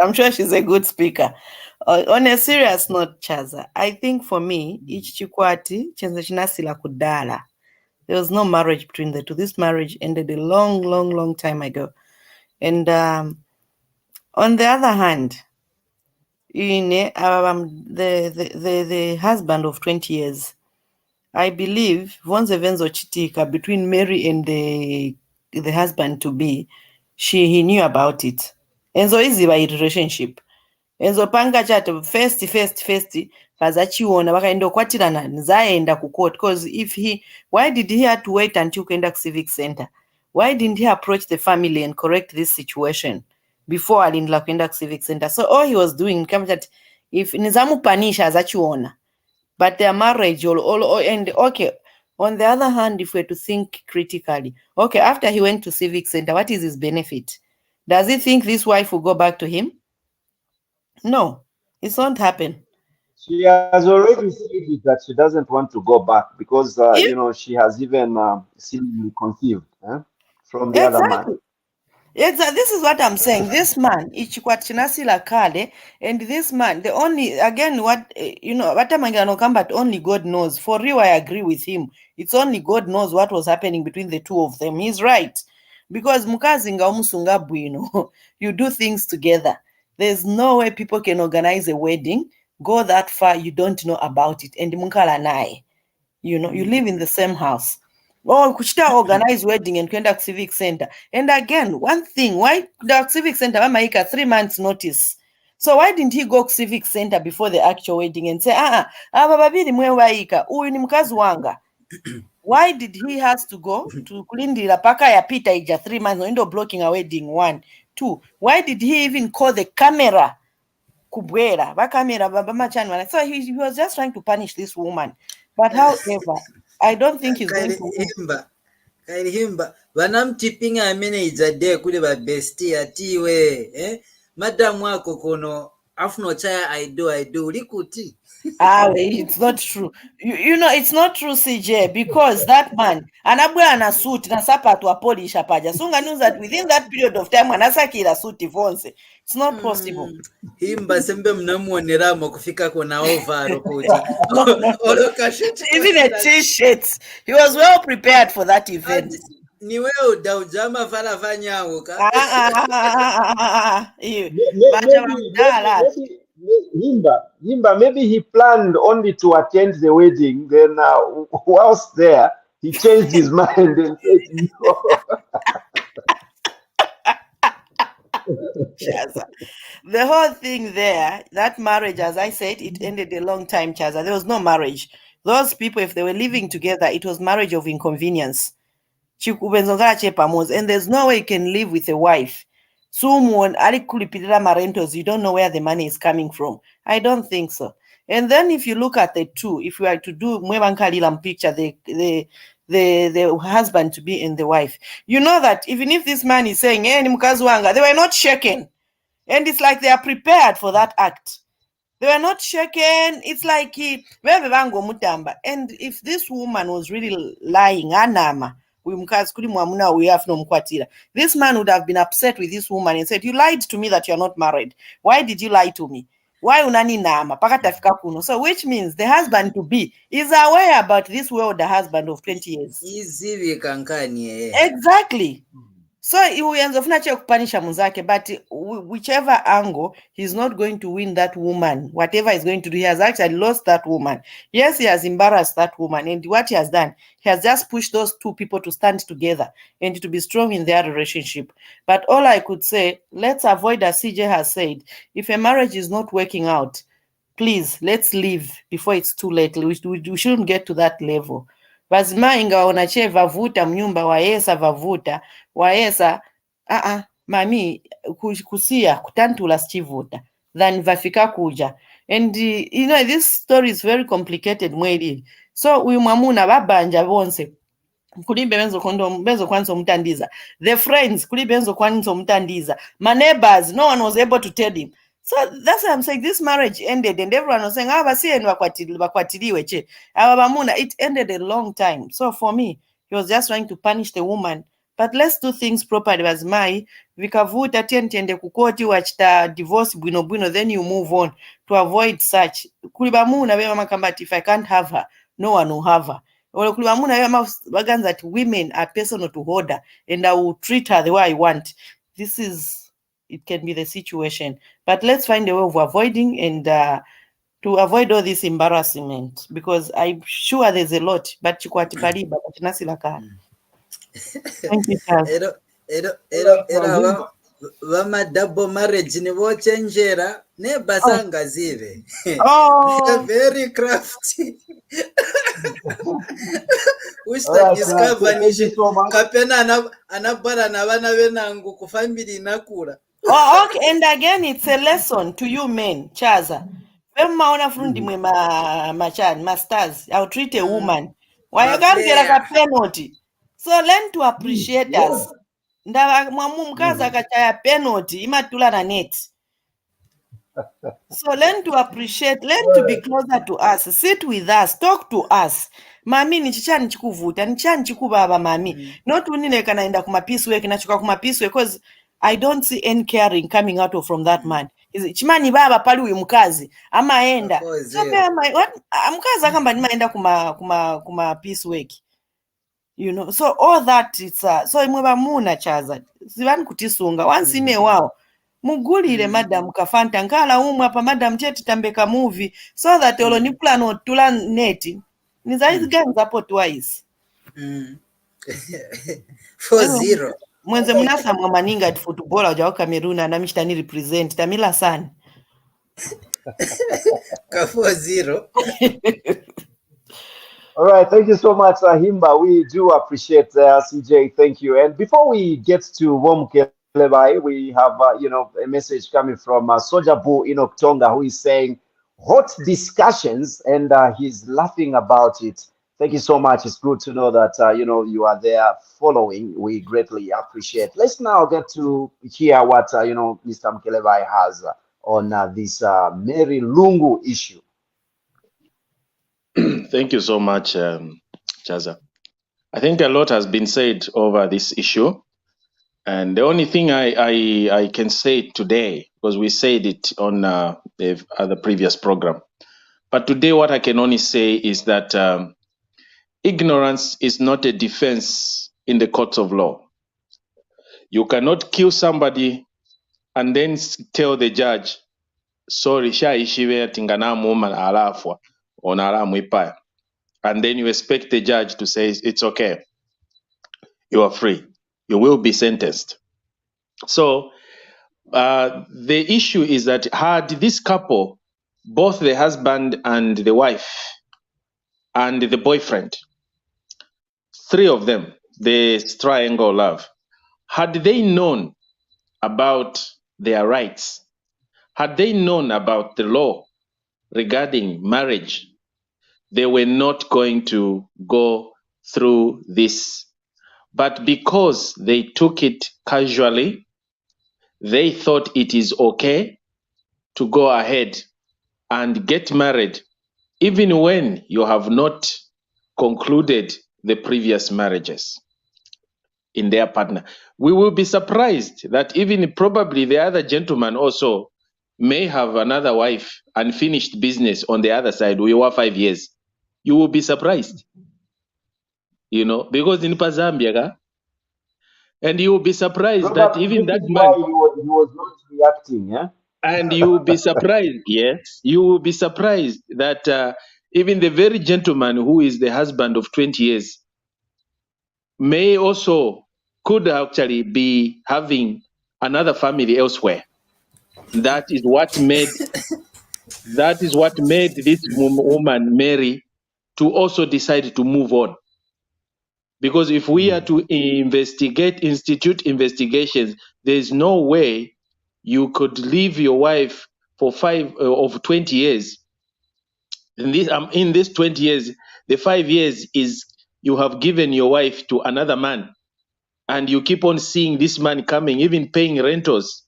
I'm sure she's a good speaker. On a serious note, Chaza, I think for me, each Chikwati, Chenzechinasila Kudala, there was no marriage between the two. This marriage ended a long time ago. And on the other hand, the husband of 20 years, I believe, Vonzevenzo Chitika, between Mary and the husband to be, he knew about it. And so easy by relationship. And so panga chat first kazachiona wakaenda kwatirana nzaenda ku court, because why did he have to wait until Kendak Civic Center? Why didn't he approach the family and correct this situation before alindla Kendak Civic Center? So all he was doing, if nizamu panisha azachiona, but their marriage all end. Okay, on the other hand, if we're to think critically, okay, after he went to Civic Center, what is his benefit? Does he think this wife will go back to him? No, it won't happen. She has already said that she doesn't want to go back because, she has even seen conceived from the other man. Exactly. This is what I'm saying. This man, Ichikwachinasila Kale, and this man, the only, again, but only God knows. For real, I agree with him. It's only God knows what was happening between the two of them. He's right. Because Mukazinga Umusungabu, you do things together. There's no way people can organize a wedding, go that far, you don't know about it. And Munkala Nai, you live in the same house. Oh, Kuchita organize wedding and Kendak Civic Center. And again, one thing, why the Civic Center, Mamaika 3 months notice? So why didn't he go Civic Center before the actual wedding and say, bababiri mwewaika, uyu ni mkazi wanga? Why did he has to go to Kulindila Paka ya Pita ija 3 months, no blocking a wedding? 1, 2. Why did he even call the camera kubwera bakamera bamachani. So he was just trying to punish this woman, but however I don't think he's going to Kairihimba vanamtipinga amene idzade kuli ba bestie atiwe madam wako kono afuno chaya I do likuti. It's not true. You know, it's not true, CJ, because that man, anabwera na suit na sapato apolisha paja. So news that within that period of time, anasakira suit vonse. It's not possible. Himba sembe mnamuoneramo kufika kona ovaro kuti. Even a t-shirt. He was well prepared for that event. Ni wewe udaujama vala vanyawo ka. Himba, maybe he planned only to attend the wedding. Then, whilst there, he changed his mind and said, "No." The whole thing there, that marriage, as I said, it ended a long time, Chaza. There was no marriage. Those people, if they were living together, it was marriage of inconvenience. And there's no way you can live with a wife. Someone rentals, you don't know where the money is coming from. I don't think so. And then if you look at the two, if you are to do picture, the husband to be in the wife, you know that even if this man is saying, they were not shaken. And it's like they are prepared for that act. They were not shaken. It's like and if this woman was really lying, this man would have been upset with this woman and said, "You lied to me that you're not married. Why did you lie to me? Why unani nama?" So which means the husband to be is aware about this world, the husband of 20 years. Exactly. So he ends up not punish Muzake, but whichever angle, he's not going to win that woman. Whatever he's going to do, he has actually lost that woman. Yes, he has embarrassed that woman, and what he has done, he has just pushed those two people to stand together and to be strong in their relationship. But all I could say, let's avoid, as CJ has said, if a marriage is not working out, please, let's leave before it's too late. We shouldn't get to that level. Bazima ingaona che vavuta mnyumba waesa vavuta waesa mami kusia kutantula stivuta than vafika kuja. And you know, this story is very complicated mweli. So uyu mwamuna babanja bonse kulibe benzo kwanzo mtandiza, the friends kulibe benzo kwanzo mtandiza, my neighbors, no one was able to tell him. So that's why I'm saying this marriage ended, and everyone was saying, it ended a long time. So for me, he was just trying to punish the woman. But let's do things properly. As my vikavuta tiende kukoti wachita divorce bwino, then you move on to avoid such. If I can't have her, no one will have her. Or that women are personal to order, and I will treat her the way I want. It can be the situation, but let's find a way of avoiding and to avoid all this embarrassment, because I'm sure there's a lot. But thank you, sir. Vama double marriage ni vochenjera ne basanga zive. Very crafty. Which the discover nishi kapena anabara na vana venangu ku family nakura. Okay, and again it's a lesson to you men, Chaza. When maona frundi mwe machan masters, I'll treat a woman. Why you can't get a penalty? So learn to appreciate us. Ndava mwamu mkaza kachaya penalty imatula na net. So learn to appreciate, learn to be closer to us, sit with us, talk to us. Mami ni chichani chikuvuta, ni chichani chikubaba mami. Not unine kanaenda kuma peace work, nachuka kuma peace work, because I don't see any caring coming out of from that man. Chimani baba pali uyu mkazi ama enda. Mkazi akamba nima enda kuma peace work. You know, so all that it's so imweba muna Chaza. Sivani kutisunga once ine wao. Mugulire madam kafanta ngala umwe apa madam cheti tambeka movie so that olo ni plan otula neti. Nizaizi gangs hapo twice. 4-0. Mwenze mnasa mwamaninga at football wajao Cameroon na mishitani represent Tamila sana. Ka 4-0. All right, thank you so much, Himba. We do appreciate CJ. Thank you. And before we get to Womuke Levi, we have a message coming from Soldier Boo Enoch Tonga, who is saying hot discussions, and he's laughing about it. Thank you so much. It's good to know that you are there following. We greatly appreciate. Let's now get to hear what Mr. Mkelevi has on this Mary Lungu issue. Thank you so much, Chaza. I think a lot has been said over this issue. And the only thing I can say today, because we said it on the previous program, but today what I can only say is that ignorance is not a defense in the courts of law. You cannot kill somebody and then tell the judge, sorry, shaishiwe tingana muma alafwa onara mwipaya. And then you expect the judge to say, it's okay, you are free, you will be sentenced. So the issue is that had this couple, both the husband and the wife and the boyfriend, three of them, the triangle love, had they known about their rights, had they known about the law regarding marriage, they were not going to go through this. But because they took it casually, they thought it is okay to go ahead and get married, even when you have not concluded the previous marriages in their partner. We will be surprised that even probably the other gentleman also may have another wife, unfinished business on the other side. We were 5 years. You will be surprised, because in Zambia, and you will be surprised that even that man, he was not reacting, yeah. And you will be surprised, yes, you will be surprised that even the very gentleman who is the husband of 20 years could actually be having another family elsewhere. That is what made this woman, Mary, to also decide to move on. Because if we are to institute investigations, there's no way you could leave your wife for 20 years. In this 20 years, the 5 years is you have given your wife to another man, and you keep on seeing this man coming, even paying rentals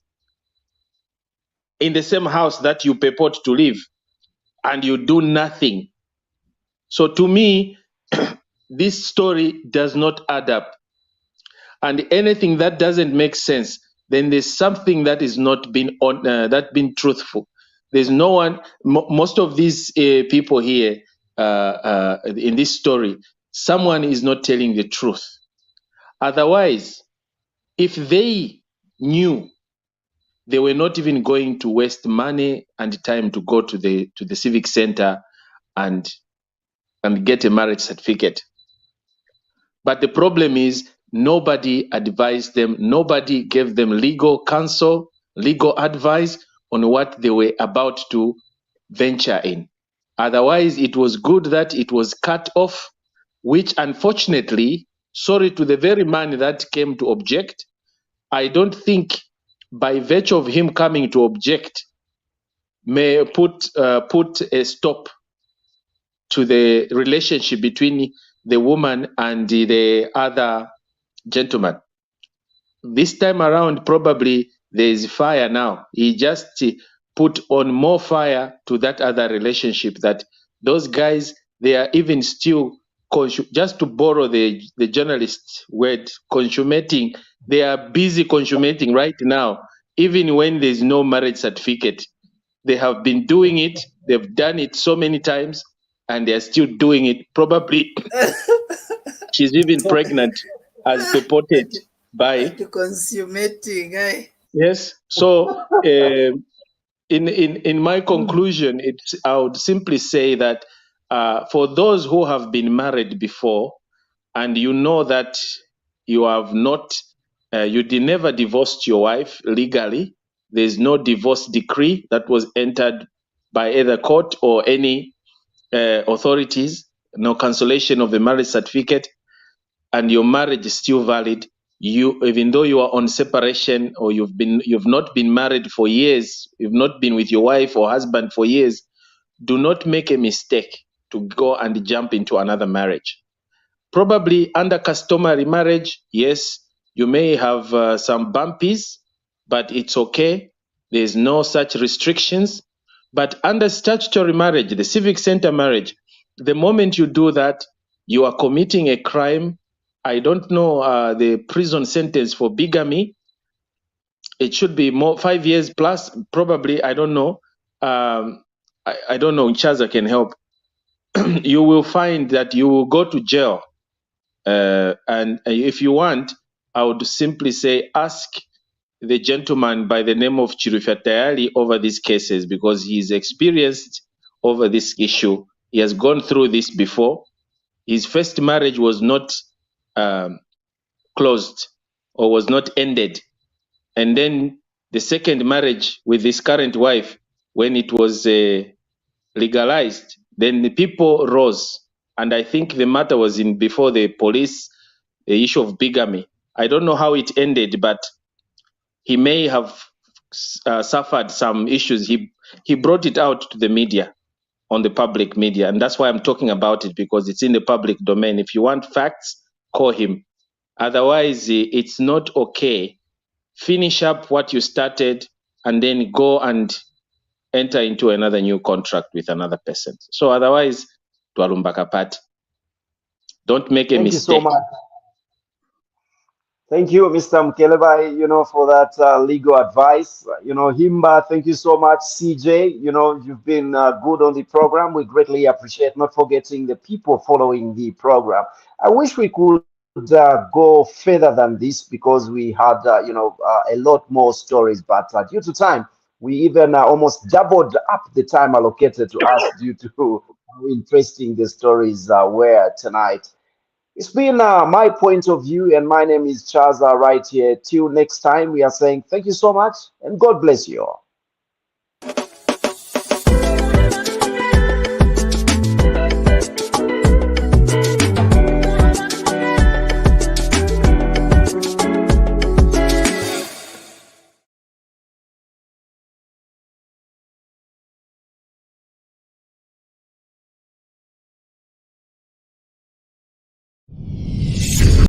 in the same house that you purport to live, and you do nothing. So to me, this story does not add up. And anything that doesn't make sense, then there's something that is not been truthful. There's no one. Most of these people here in this story, someone is not telling the truth. Otherwise, if they knew, they were not even going to waste money and time to go to the civic center and get a marriage certificate. But the problem is nobody advised them, nobody gave them legal counsel, legal advice on what they were about to venture in. Otherwise, it was good that it was cut off, which unfortunately, sorry to the very man that came to object, I don't think by virtue of him coming to object may put a stop to the relationship between the woman and the other gentleman. This time around, probably there is fire now. He just put on more fire to that other relationship, that those guys, they are even still, just to borrow the journalist word, consummating. They are busy consummating right now, even when there's no marriage certificate. They have been doing it. They've done it so many times, and they're still doing it. Probably she's even pregnant, as reported by consummating. Yes. So in my conclusion, I would simply say that for those who have been married before, and you know that you have not, you never divorced your wife legally. There's no divorce decree that was entered by either court or any authorities, no cancellation of the marriage certificate, and your marriage is still valid. even though you are on separation or you've not been married for years, you've not been with your wife or husband for years, do not make a mistake to go and jump into another marriage. Probably under customary marriage, yes, you may have some bumpies, but it's okay. There's no such restrictions. But under statutory marriage, the civic center marriage, the moment you do that, you are committing a crime. I don't know the prison sentence for bigamy. It should be more 5 years plus, probably. I don't know. I don't know. Chaza can help. You will find that you will go to jail. And if you want, I would simply say ask the gentleman by the name of Chirufya Tayali over these cases, because he's experienced over this issue. He has gone through this before. His first marriage was not closed or was not ended. And then the second marriage with his current wife, when it was legalized, then the people rose. And I think the matter was in before the police, the issue of bigamy. I don't know how it ended, but he may have suffered some issues. He brought it out to the media, on the public media. And that's why I'm talking about it, because it's in the public domain. If you want facts, call him. Otherwise, it's not okay. Finish up what you started and then go and enter into another new contract with another person. So otherwise, Twalumbaka Party. Don't make a mistake. Thank you so much. Thank you, Mr. Mkelebai, for that legal advice. Himba, thank you so much. CJ, you've been good on the program. We greatly appreciate, not forgetting the people following the program. I wish we could go further than this, because we had, a lot more stories, but due to time, we even almost doubled up the time allocated to us due to how interesting the stories were tonight. It's been my point of view, and my name is Chaza right here. Till next time, we are saying thank you so much, and God bless you all.